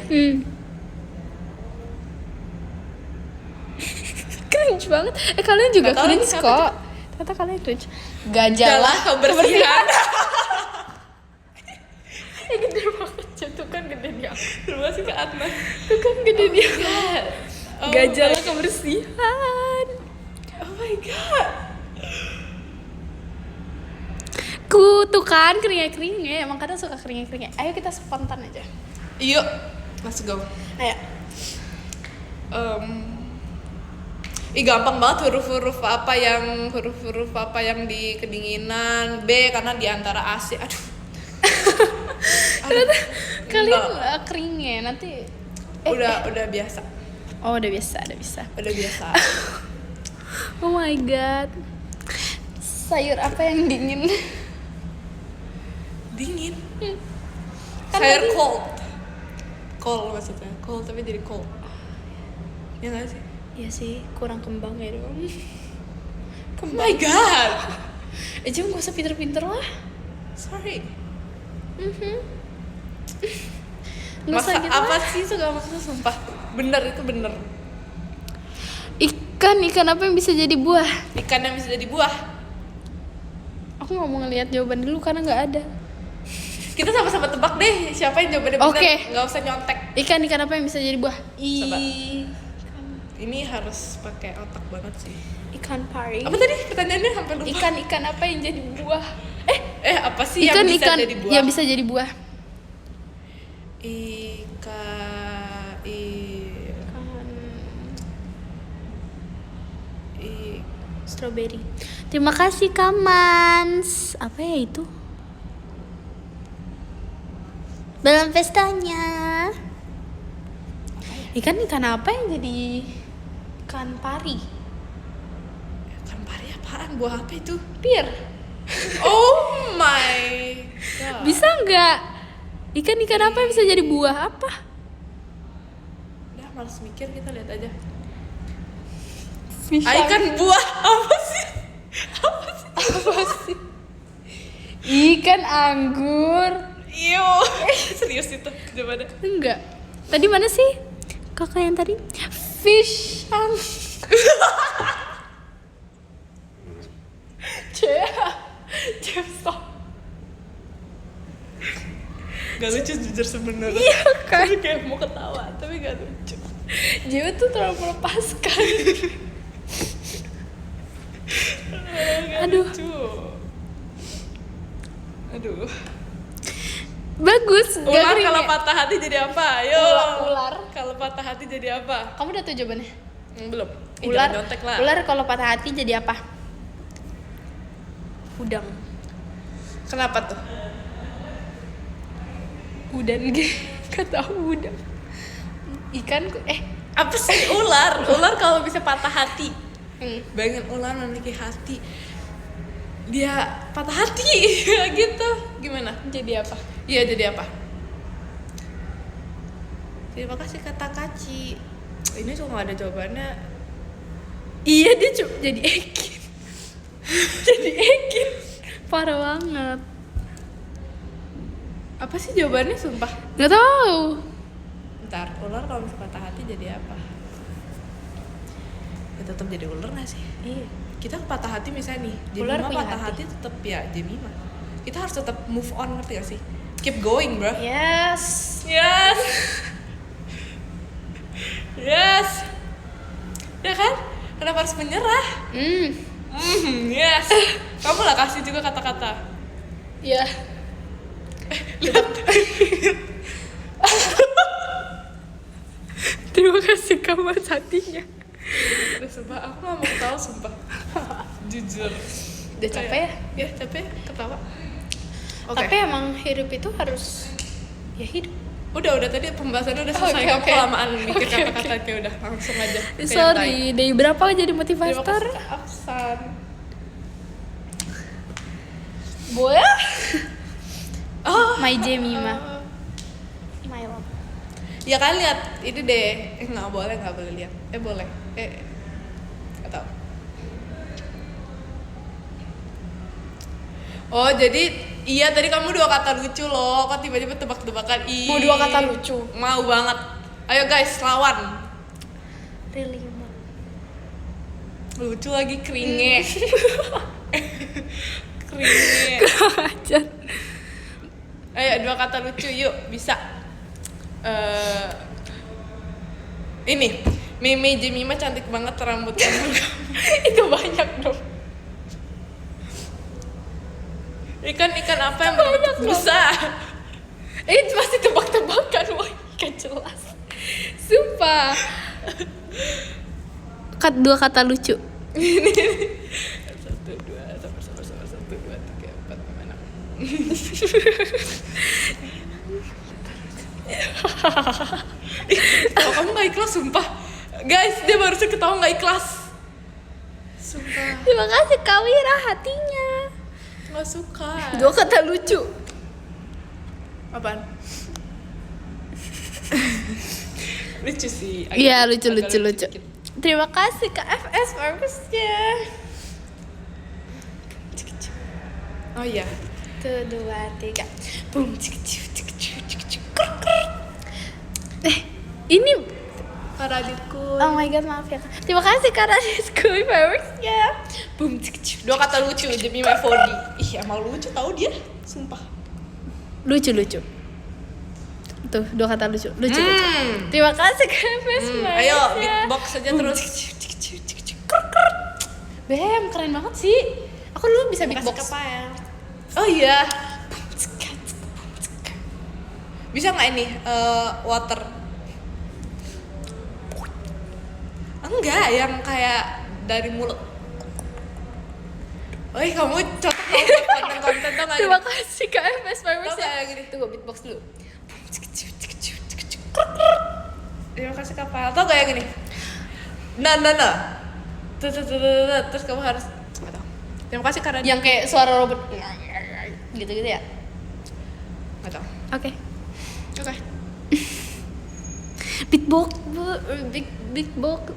[SPEAKER 2] Cringe banget. Kalian juga
[SPEAKER 1] Nggak tahu
[SPEAKER 2] cringe
[SPEAKER 1] ini siapa
[SPEAKER 2] kok. Ternyata kalian cringe. Gajah
[SPEAKER 1] kebersihan.
[SPEAKER 2] Gede banget, tuh kan gede dia.
[SPEAKER 1] Terima kasih Kak Atma.
[SPEAKER 2] Tuh kan gede dia.
[SPEAKER 1] Oh
[SPEAKER 2] Gajah
[SPEAKER 1] my
[SPEAKER 2] lah kebersihan.
[SPEAKER 1] Oh my god.
[SPEAKER 2] Tuh kan keringet. Emang kadang suka keringet. Ayo kita spontan aja.
[SPEAKER 1] Yuk, let's go.
[SPEAKER 2] Ayo.
[SPEAKER 1] Gampang banget huruf-huruf apa yang di kedinginan. B karena di antara AC. Aduh.
[SPEAKER 2] Ternyata kalian
[SPEAKER 1] Enggak.
[SPEAKER 2] keringet nanti.
[SPEAKER 1] Udah biasa.
[SPEAKER 2] Oh udah biasa.
[SPEAKER 1] Udah biasa.
[SPEAKER 2] Oh my god. Sayur apa yang dingin?
[SPEAKER 1] Dingin.
[SPEAKER 2] Kan
[SPEAKER 1] Sayur
[SPEAKER 2] tadi-
[SPEAKER 1] cold. Cold maksudnya. Cold tapi jadi cold. Ya nggak sih?
[SPEAKER 2] Iya sih, kurang kembang ya dong.
[SPEAKER 1] Oh my god.
[SPEAKER 2] Jom gak usah pinter-pinter lah.
[SPEAKER 1] Sorry.
[SPEAKER 2] Nggak usah
[SPEAKER 1] Masa
[SPEAKER 2] gitu
[SPEAKER 1] apa
[SPEAKER 2] lah.
[SPEAKER 1] sih itu gak maksudnya, sumpah. Bener itu bener.
[SPEAKER 2] Ikan apa yang bisa jadi buah?
[SPEAKER 1] Ikan yang bisa jadi buah.
[SPEAKER 2] Aku nggak mau ngelihat jawaban dulu karena nggak ada.
[SPEAKER 1] Kita sama-sama tebak deh siapa yang jawabannya bener.
[SPEAKER 2] Oke.
[SPEAKER 1] Gak usah nyontek.
[SPEAKER 2] Ikan apa yang bisa jadi buah?
[SPEAKER 1] Coba. Ini harus pakai otak banget sih.
[SPEAKER 2] Ikan pari.
[SPEAKER 1] Apa tadi pertanyaannya, sampai lupa.
[SPEAKER 2] Ikan apa yang jadi buah?
[SPEAKER 1] Apa sih yang bisa jadi buah?
[SPEAKER 2] yang bisa jadi buah. Strawberry. Terima kasih Kamans. Apa ya itu? Dalam pestanya. Ikan apa yang jadi ikan pari?
[SPEAKER 1] Ikan pari apaan? Buah apa itu?
[SPEAKER 2] Pir.
[SPEAKER 1] Oh my god.
[SPEAKER 2] Bisa nggak? Ikan apa yang bisa jadi buah apa?
[SPEAKER 1] Udah males mikir, kita lihat aja.
[SPEAKER 2] Fish
[SPEAKER 1] Ikan buah apa sih?
[SPEAKER 2] apa sih? Ikan anggur.
[SPEAKER 1] Iyo. Serius itu jawabannya?
[SPEAKER 2] Enggak. Tadi mana sih? Kakak yang tadi? Fish stop.
[SPEAKER 1] Gak lucu jujur sebenarnya.
[SPEAKER 2] Iya kan?
[SPEAKER 1] Tapi kayak mau ketawa, tapi gak lucu.
[SPEAKER 2] Jewa tuh terlalu melepaskan.
[SPEAKER 1] Gak
[SPEAKER 2] Aduh.
[SPEAKER 1] lucu. Aduh.
[SPEAKER 2] Bagus.
[SPEAKER 1] Ular kalau patah hati jadi apa? Ayo.
[SPEAKER 2] Ular.
[SPEAKER 1] Kalau patah hati jadi apa?
[SPEAKER 2] Kamu udah tahu jawabannya?
[SPEAKER 1] Belum.
[SPEAKER 2] Ular.
[SPEAKER 1] Jangan nyontek lah.
[SPEAKER 2] Ular kalau patah hati jadi apa? Udang.
[SPEAKER 1] Kenapa tuh?
[SPEAKER 2] Udan gak tahu udang. Ikan
[SPEAKER 1] Apa sih ular? Ular kalau bisa patah hati.
[SPEAKER 2] Hmm.
[SPEAKER 1] Bayangin ular memiliki hati. Dia patah hati gitu. Gimana?
[SPEAKER 2] Jadi apa?
[SPEAKER 1] Iya, jadi apa? Terima kasih kata Kaci. Ini cuma gak ada jawabannya.
[SPEAKER 2] Iya dia jadi Ekin. Jadi Ekin. Parah banget.
[SPEAKER 1] Apa sih jawabannya sumpah?
[SPEAKER 2] Gak tahu.
[SPEAKER 1] Ntar, ular kalau misalnya patah hati jadi apa? Ya tetap jadi ular nggak sih?
[SPEAKER 2] Iya.
[SPEAKER 1] Kita patah hati misalnya nih,
[SPEAKER 2] Ular
[SPEAKER 1] Jemima
[SPEAKER 2] punya
[SPEAKER 1] patah
[SPEAKER 2] hati.
[SPEAKER 1] hati tetap ya Jemima. Kita harus tetap move on, ngerti gak sih? Keep going, bro.
[SPEAKER 2] Yes.
[SPEAKER 1] Yes. Yes. Ya kan? Kenapa harus menyerah? Yes. Kamu lah kasih juga kata-kata.
[SPEAKER 2] Ya.
[SPEAKER 1] Lihat.
[SPEAKER 2] Terima kasih kamu hatinya.
[SPEAKER 1] Udah sumpah, aku gak mau tahu sumpah. Jujur.
[SPEAKER 2] Udah capek ya?
[SPEAKER 1] Ya capek, ketawa. Oke.
[SPEAKER 2] Tapi emang hidup itu harus ya hidup.
[SPEAKER 1] Udah tadi pembahasannya udah selesai.
[SPEAKER 2] Oke,
[SPEAKER 1] Kamu
[SPEAKER 2] oke.
[SPEAKER 1] kelamaan mikir
[SPEAKER 2] Oke,
[SPEAKER 1] kata-kata kayak udah langsung aja. ke yang
[SPEAKER 2] Sorry,
[SPEAKER 1] lain.
[SPEAKER 2] dari berapa jadi
[SPEAKER 1] Terima
[SPEAKER 2] motivator?
[SPEAKER 1] kasih Kak Aksan.
[SPEAKER 2] Boleh?
[SPEAKER 1] Oh,
[SPEAKER 2] My Jemima. My love.
[SPEAKER 1] ya kan lihat ini deh. Nggak boleh lihat. Boleh. Nggak tahu. Oh jadi iya tadi kamu 2 kata lucu loh. Kok tiba-tiba tebak-tebakan?
[SPEAKER 2] Mau 2 kata lucu?
[SPEAKER 1] Mau banget. Ayo guys lawan.
[SPEAKER 2] Really?
[SPEAKER 1] Lucu lagi keringe. Keringe.
[SPEAKER 2] Ajar.
[SPEAKER 1] Ayo 2 kata lucu yuk bisa. Ini Mimi Jemima cantik banget rambutnya.
[SPEAKER 2] Itu banyak dong.
[SPEAKER 1] Ikan apa yang berbentuk busa?
[SPEAKER 2] Itu pasti tebak-tebakan, wah kan jelas. Sumpah. 2 kata lucu.
[SPEAKER 1] 1, 2, sabar 1, 2, 3, 4, 5, 6. Kalau kamu gak ikhlas sumpah. Guys, dia barusan ketawa gak ikhlas. Sumpah.
[SPEAKER 2] Terima kasih Kawira hatinya.
[SPEAKER 1] Gak suka.
[SPEAKER 2] 2 kata lucu.
[SPEAKER 1] Apaan? Lucu sih.
[SPEAKER 2] Iya
[SPEAKER 1] Agak
[SPEAKER 2] lucu.
[SPEAKER 1] dikit.
[SPEAKER 2] Terima kasih Kak FS bagusnya.
[SPEAKER 1] Oh iya.
[SPEAKER 2] 1, 2, 3. Boom. Ini
[SPEAKER 1] Karaditku.
[SPEAKER 2] oh my god maaf ya Kak. Terima kasih Kak Raditku bagusnya. Boom.
[SPEAKER 1] 2 kata lucu Jemima Fodi. Ih emang lucu tahu dia. Sumpah.
[SPEAKER 2] Lucu. Tuh 2 kata lucu. Terima kasih Kak FS bagusnya.
[SPEAKER 1] Ayo beatbox saja terus.
[SPEAKER 2] Bem, keren banget sih. Aku dulu bisa beatbox.
[SPEAKER 1] Oh iya. Bisa nggak ini water? Enggak, yang kayak dari mulut. Oi, kamu cocok banget konten-konten tau nggak?
[SPEAKER 2] Terima kasih Kak FS
[SPEAKER 1] Tau
[SPEAKER 2] bagusnya.
[SPEAKER 1] kayak gini.
[SPEAKER 2] Tunggu beatbox dulu.
[SPEAKER 1] Terima kasih kapal. Tau kayak gini. Nah. Terus kamu harus nggak tahu. Terima kasih karena
[SPEAKER 2] Yang kayak suara robot gitu-gitu ya.
[SPEAKER 1] nggak tahu.
[SPEAKER 2] Oke.
[SPEAKER 1] Oke.
[SPEAKER 2] Beatbox, beatbox.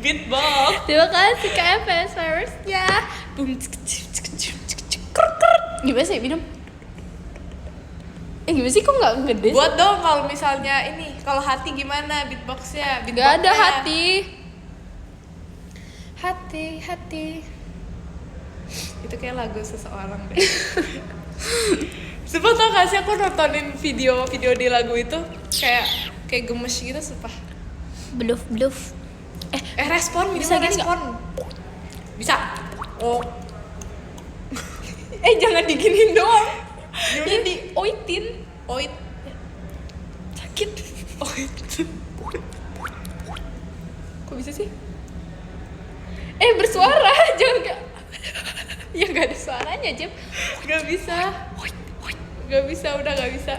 [SPEAKER 1] Beatbox.
[SPEAKER 2] Terima kasih Kak FS virusnya. Boom. Gimana sih minum? Gimana sih kok nggak gede sih?
[SPEAKER 1] Buat dong kalau misalnya ini, kalau hati gimana beatboxnya?
[SPEAKER 2] Gak ada hati. Hati.
[SPEAKER 1] Itu kayak lagu seseorang deh. Sumpah tau gak sih aku nontonin video di lagu itu kayak gemes gitu sumpah.
[SPEAKER 2] Bluff.
[SPEAKER 1] Respon
[SPEAKER 2] Bisa
[SPEAKER 1] minimal
[SPEAKER 2] gini
[SPEAKER 1] respon. Bisa. Oh.
[SPEAKER 2] Jangan diginin doang. Ini di oitin.
[SPEAKER 1] Oit.
[SPEAKER 2] Sakit.
[SPEAKER 1] Oit. Kok bisa sih?
[SPEAKER 2] Bersuara jangan gak. Ya gak ada suaranya Jep.
[SPEAKER 1] Gak bisa. Gak bisa, udah gak bisa.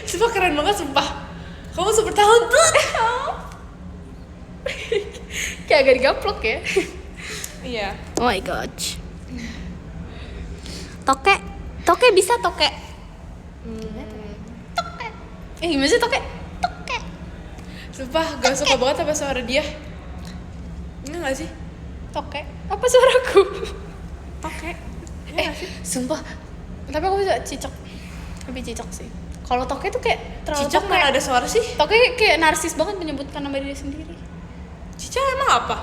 [SPEAKER 1] Sumpah keren banget sumpah. Kamu super talented.
[SPEAKER 2] Kayak agak digaplok ya.
[SPEAKER 1] Iya.
[SPEAKER 2] Oh my god. Toke bisa toke. Gimana sih toke? Toke.
[SPEAKER 1] Sumpah gak suka banget sama suara dia. Enggak gak sih?
[SPEAKER 2] Toke. Apa suaraku?
[SPEAKER 1] Toke. Iya gak sih?
[SPEAKER 2] Sumpah. Tapi aku bisa cicok. Lebih cicok sih. Kalau toke tuh kayak terlalu
[SPEAKER 1] Cicak
[SPEAKER 2] toke.
[SPEAKER 1] mana ada suara sih?
[SPEAKER 2] Toke kayak narsis banget menyebutkan nama diri sendiri.
[SPEAKER 1] Cica emang apa?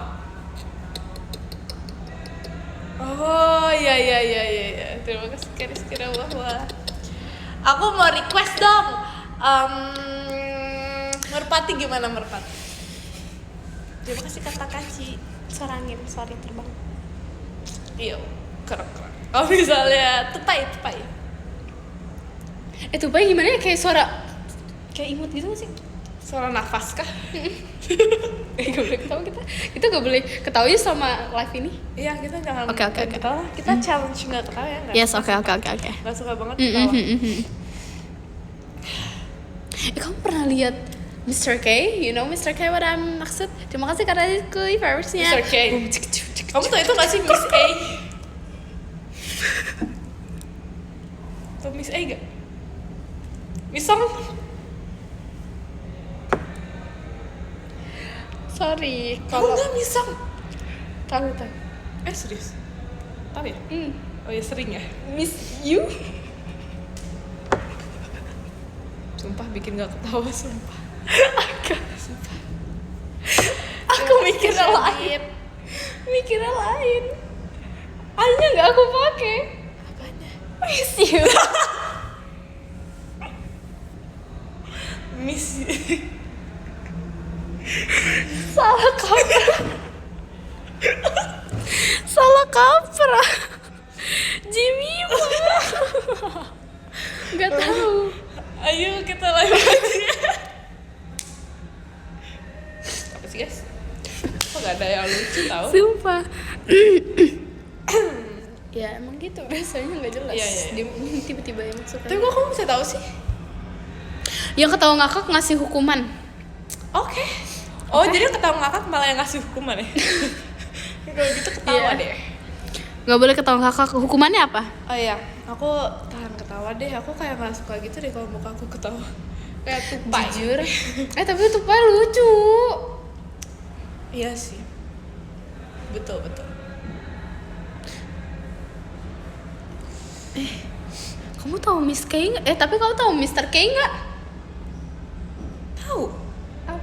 [SPEAKER 1] Oh iya. Terima kasih Kariskira wah. Aku mau request dong. Merpati gimana merpati? Terima kasih kata kaci.
[SPEAKER 2] Suara angin, suara terbang.
[SPEAKER 1] Iya, keren. Kalau misalnya tupai.
[SPEAKER 2] Tupai gimana ya, kayak suara kayak imut gitu gak sih?
[SPEAKER 1] Suara nafas kah?
[SPEAKER 2] Gak boleh ketawa kita gak boleh ketawa ya sama live ini.
[SPEAKER 1] Iya, kita jangan
[SPEAKER 2] Oke.
[SPEAKER 1] ketawa. Kita challenge nggak ketawa ya nggak?
[SPEAKER 2] Yes, oke.
[SPEAKER 1] Nggak suka banget ketawa.
[SPEAKER 2] Kamu pernah lihat Mr. K? You know Mr. K what I'm maksud? Terima kasih karena itu viewersnya.
[SPEAKER 1] Mr. K. Kamu tau itu nggak sih Miss A? Tau Miss A gak? Miss Song?
[SPEAKER 2] Sorry.
[SPEAKER 1] Kamu nggak Miss Song?
[SPEAKER 2] Tahu.
[SPEAKER 1] Serius? Tahu ya? Oh ya sering ya?
[SPEAKER 2] Miss you?
[SPEAKER 1] Sumpah bikin gak ketawa sumpah. Sumpah.
[SPEAKER 2] Aku mikirnya lain. Hanya nggak aku pakai.
[SPEAKER 1] Apanya?
[SPEAKER 2] Miss you.
[SPEAKER 1] Miss.
[SPEAKER 2] Salah kaprah. Jimmy nggak tahu.
[SPEAKER 1] Ayo kita live aja. Apa sih guys? Kok gak ada yang lucu tau?
[SPEAKER 2] Sumpah. Ya emang gitu biasanya nggak jelas.
[SPEAKER 1] Iya.
[SPEAKER 2] Dia tiba-tiba yang masuk.
[SPEAKER 1] Tapi kok kamu bisa tahu sih?
[SPEAKER 2] Yang ketawa ngakak ngasih hukuman.
[SPEAKER 1] Oke. Oh jadi ketawa ngakak malah yang ngasih hukuman ya? Kalau gitu ketawa
[SPEAKER 2] Iya.
[SPEAKER 1] deh.
[SPEAKER 2] Nggak boleh ketawa ngakak. Hukumannya apa?
[SPEAKER 1] Oh iya, aku tahan ketawa deh. Aku kayak gak suka gitu deh kalau muka aku ketawa. Kayak tupai.
[SPEAKER 2] Jujur. Tapi tupai lucu.
[SPEAKER 1] Iya sih. Betul.
[SPEAKER 2] Kamu tahu Miss K nggak? Tapi kamu tahu Mr. K nggak?
[SPEAKER 1] Tahu?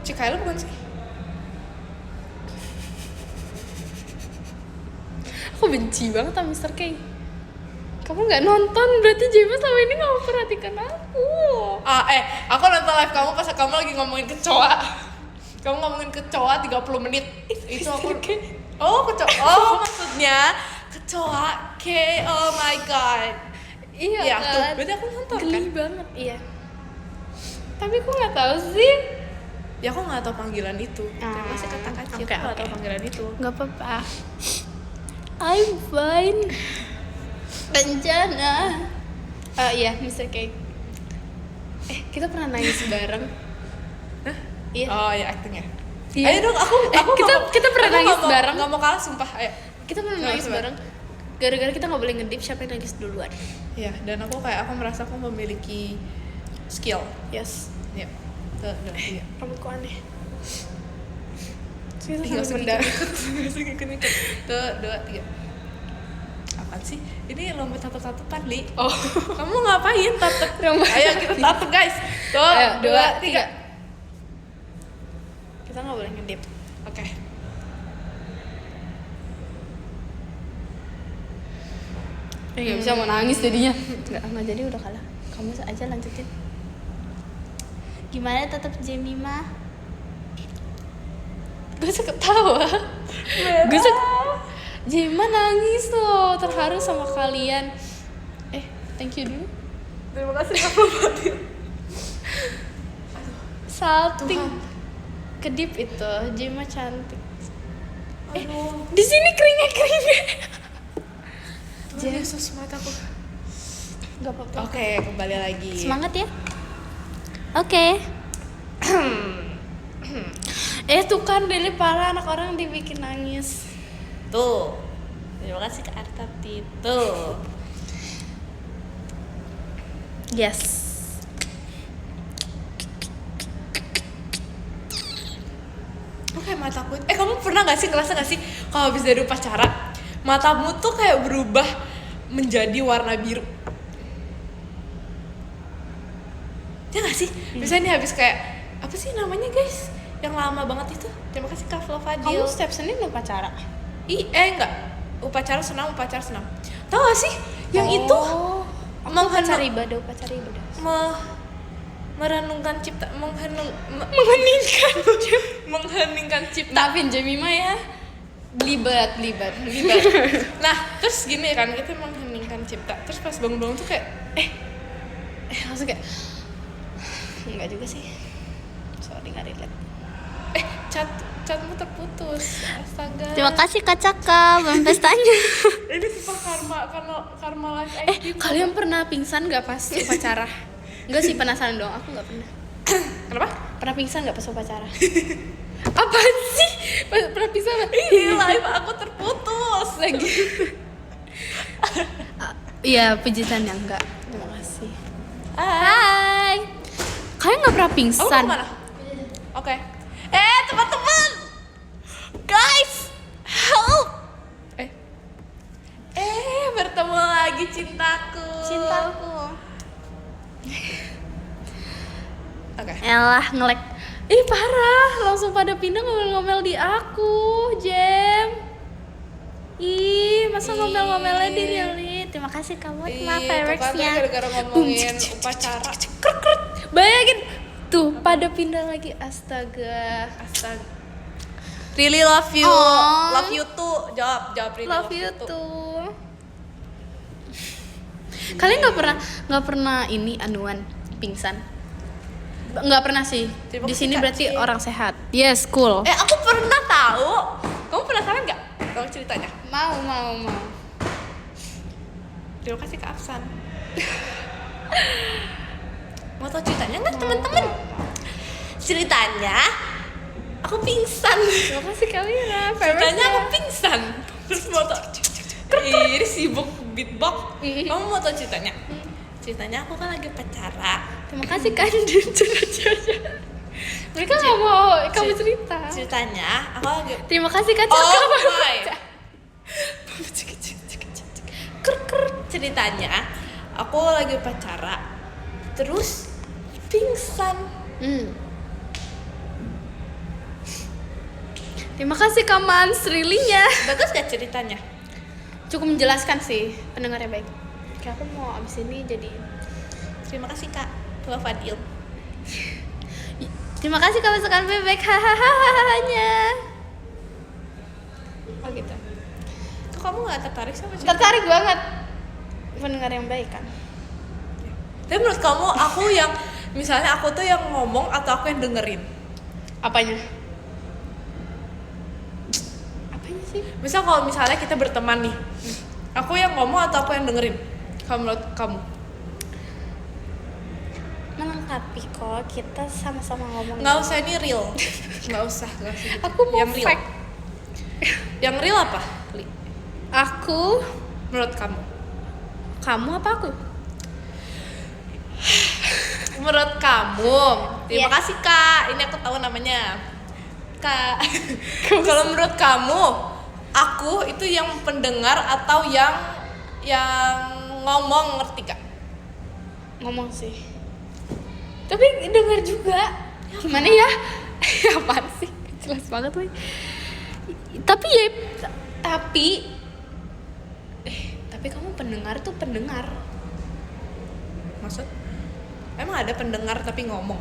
[SPEAKER 1] Cikailo bukan sih?
[SPEAKER 2] Aku benci banget sama Mr. K. Kamu nggak nonton, berarti Jema selama ini nggak memperhatikan aku.
[SPEAKER 1] Aku nonton live kamu pas kamu lagi ngomongin kecoa. Kamu ngomongin kecoa 30 menit. Itu aku. Oh, kecoa. Oh, maksudnya kecoa. Oh my god.
[SPEAKER 2] Iya
[SPEAKER 1] Ya,
[SPEAKER 2] kan?
[SPEAKER 1] tuh. Berarti aku nonton
[SPEAKER 2] Geli
[SPEAKER 1] kan?
[SPEAKER 2] banget, iya. Tapi aku nggak tahu sih.
[SPEAKER 1] Ya aku nggak tahu panggilan itu. Terima kasih kata kaci.
[SPEAKER 2] Oke,
[SPEAKER 1] Aku nggak tahu
[SPEAKER 2] oke.
[SPEAKER 1] panggilan itu.
[SPEAKER 2] Nggak apa-apa. I'm fine. Rencana. Iya, Mr. K. Kita pernah nangis bareng.
[SPEAKER 1] Hah?
[SPEAKER 2] Iya.
[SPEAKER 1] Oh ya actingnya.
[SPEAKER 2] Iya.
[SPEAKER 1] Ayo dong, aku
[SPEAKER 2] kita pernah nangis bareng.
[SPEAKER 1] Nggak mau kalah sumpah. Ayo.
[SPEAKER 2] Kita pernah
[SPEAKER 1] Nggak,
[SPEAKER 2] nangis
[SPEAKER 1] coba.
[SPEAKER 2] bareng. Gara-gara kita nggak boleh ngedip siapa yang nangis duluan.
[SPEAKER 1] Iya, dan aku merasa aku memiliki skill.
[SPEAKER 2] Yes.
[SPEAKER 1] Iya. Tuh, iya.
[SPEAKER 2] Rambutku aneh.
[SPEAKER 1] Nggak usah ikut. Tuh, 2, 3. Apaan sih? Ini lomba tatap-tatapan, Li.
[SPEAKER 2] Oh.
[SPEAKER 1] Kamu ngapain tatap?
[SPEAKER 2] Lomba
[SPEAKER 1] Ayo kita tatap, guys. Tuh,
[SPEAKER 2] Ayo,
[SPEAKER 1] 2, 3.
[SPEAKER 2] Kita nggak boleh ngedip.
[SPEAKER 1] Oke.
[SPEAKER 2] Nggak bisa mau nangis jadinya. Nggak jadi udah kalah. Kamu aja lanjutin. Gimana tetap Jemima? Gue suka ketawa. Gue suka. Jemima nangis loh, terharu sama kalian. Thank you dulu.
[SPEAKER 1] Terima kasih Kak Fatin.
[SPEAKER 2] Salting. Kedip itu, Jemima cantik.
[SPEAKER 1] Aduh.
[SPEAKER 2] Di sini keringnya.
[SPEAKER 1] Tuh, Yesus mataku.
[SPEAKER 2] Gak apa-apa.
[SPEAKER 1] Oke, kembali lagi.
[SPEAKER 2] Semangat ya. Oke. Tuh kan Deli parah, anak orang dibikin nangis.
[SPEAKER 1] Tuh. Terima kasih Kak Artati. Tuh.
[SPEAKER 2] Yes.
[SPEAKER 1] kayak mataku, kamu pernah gak sih ngerasa gak sih kalau habis dari upacara matamu tuh kayak berubah menjadi warna biru? Ya gak sih? Misalnya nih habis kayak apa sih namanya guys yang lama banget itu? Terima kasih Kak Fadil.
[SPEAKER 2] Kamu setiap Senin upacara?
[SPEAKER 1] Enggak, upacara senam. Tahu gak sih yang itu
[SPEAKER 2] upacara ibadah.
[SPEAKER 1] merenungkan cipta, mengheningkan cipta.
[SPEAKER 2] Maafin Jemima ya, libat.
[SPEAKER 1] Nah terus gini kan, kita mengheningkan cipta, terus pas bangun tuh kayak
[SPEAKER 2] langsung kayak enggak juga sih, sorry nggak relate.
[SPEAKER 1] Catmu terputus, astaga.
[SPEAKER 2] Terima kasih Kak Caka, belum pestanya.
[SPEAKER 1] Ini sumpah karma life ID.
[SPEAKER 2] Kalian pernah pingsan nggak pas upacara? Enggak sih, penasaran dong, aku nggak pernah.
[SPEAKER 1] Kenapa?
[SPEAKER 2] Pernah pingsan nggak pas upacara? Apaan sih? Pernah pingsan nggak?
[SPEAKER 1] Ini live aku terputus lagi.
[SPEAKER 2] Iya, pujitan yang enggak. Terima kasih. Hai. Kalian nggak pernah pingsan?
[SPEAKER 1] Kamu kemana? Oke. Teman-teman, guys, help. Bertemu lagi cintaku. Oke.
[SPEAKER 2] Elah, ngelek. Ih, parah. Langsung pada pindah ngomel-ngomel di aku, Jem. Ih, masa ngomel-ngomelnya di Lili. Terima kasih kamu, maaf Fireworks-nya.
[SPEAKER 1] Gara-gara ngomongin upacara.
[SPEAKER 2] Bayangin tuh pada pindah lagi, astaga.
[SPEAKER 1] Really love you.
[SPEAKER 2] Aww.
[SPEAKER 1] Love you too. Jawab really
[SPEAKER 2] Love you too. Kalian nggak pernah ini anuan pingsan? Nggak pernah sih. Di sini berarti orang sehat. Yes, cool.
[SPEAKER 1] Aku pernah tahu. Kamu penasaran nggak? Tahu ceritanya?
[SPEAKER 2] Mau.
[SPEAKER 1] Terima kasih Kak Afsan. Mau tahu ceritanya nggak teman-teman? Ceritanya aku pingsan.
[SPEAKER 2] Terima kasih Kak Wira.
[SPEAKER 1] Ceritanya aku pingsan. Terus mau tahu? Ini sibuk beatbox. Kamu mau tahu ceritanya? Ceritanya aku kan lagi pacara.
[SPEAKER 2] Terima kasih Kak Andin. Mereka nggak mau kamu cerita.
[SPEAKER 1] Ceritanya aku lagi.
[SPEAKER 2] Terima kasih Kak Caka.
[SPEAKER 1] Oh my. Ceritanya aku lagi pacara. Terus pingsan.
[SPEAKER 2] Terima kasih Kak Mans, really-nya.
[SPEAKER 1] Bagus gak ceritanya?
[SPEAKER 2] Cukup menjelaskan sih, pendengarnya baik. Kayak aku mau abis ini jadi.
[SPEAKER 1] Terima kasih Kak Fadil.
[SPEAKER 2] Terima kasih Kak masukan bebek, hahaha. Oh gitu.
[SPEAKER 1] Kok kamu gak tertarik sama cerita?
[SPEAKER 2] Tertarik banget. Pendengar yang baik kan.
[SPEAKER 1] Tapi menurut kamu aku yang misalnya aku tuh yang ngomong atau aku yang dengerin?
[SPEAKER 2] Apanya sih?
[SPEAKER 1] Misal kalau misalnya kita berteman nih, aku yang ngomong atau aku yang dengerin? Kalau menurut kamu?
[SPEAKER 2] Melengkapi kok, kita sama-sama ngomong.
[SPEAKER 1] Nggak usah ini real. Nggak usah.
[SPEAKER 2] Aku mau
[SPEAKER 1] yang real.
[SPEAKER 2] fact.
[SPEAKER 1] Yang real apa?
[SPEAKER 2] Aku.
[SPEAKER 1] Menurut kamu?
[SPEAKER 2] Kamu apa aku?
[SPEAKER 1] Menurut kamu? Terima
[SPEAKER 2] Yeah.
[SPEAKER 1] kasih Kak. Ini aku tahu namanya Kak. Kalau menurut kamu, aku itu yang pendengar atau yang ngomong, ngerti Kak?
[SPEAKER 2] Ngomong sih. Tapi dengar juga. Gimana ya? Apaan sih? Jelas banget woy. Tapi kamu pendengar tuh pendengar.
[SPEAKER 1] Maksud? Emang ada pendengar tapi ngomong?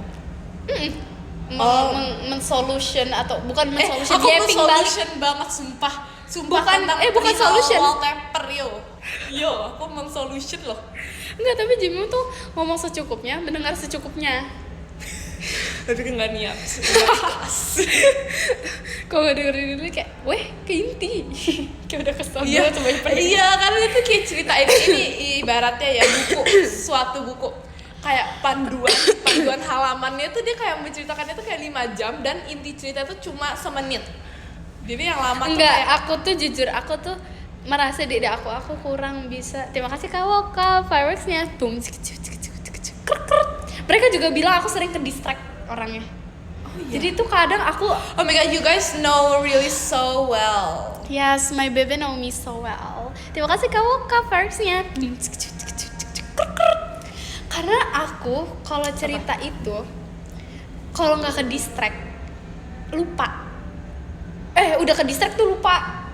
[SPEAKER 2] Men-solution atau bukan men-solution,
[SPEAKER 1] aku
[SPEAKER 2] yapping balik.
[SPEAKER 1] solution banget sumpah
[SPEAKER 2] Bukan-
[SPEAKER 1] tentang
[SPEAKER 2] bukan
[SPEAKER 1] perihal
[SPEAKER 2] solution.
[SPEAKER 1] wallpaper yo aku men-solution loh.
[SPEAKER 2] Enggak, tapi Jimmy tuh ngomong secukupnya, mendengar secukupnya.
[SPEAKER 1] Tapi nggak niat.
[SPEAKER 2] Kalau nggak dengerin dulu kayak, weh, ke inti. Kayak udah kesel
[SPEAKER 1] Iya,
[SPEAKER 2] banget sama pendengar.
[SPEAKER 1] iya karena itu kayak cerita ini ibaratnya ya suatu buku kayak panduan halamannya tuh dia kayak menceritakannya tuh kayak 5 jam dan inti cerita tuh cuma semenit. Jadi yang lama tuh
[SPEAKER 2] Enggak,
[SPEAKER 1] kayak
[SPEAKER 2] aku tuh jujur, aku tuh merasa diri aku kurang bisa. Terima kasih Kak Woka, fireworks-nya. Boom, mereka juga bilang aku sering ke distract orangnya. Jadi tuh kadang aku
[SPEAKER 1] Oh my god, you guys know really so well.
[SPEAKER 2] yes, my baby know me so well. Terima kasih kamu coversnya. Karena aku kalau cerita itu kalau nggak ke distract lupa. Udah ke distract tuh lupa.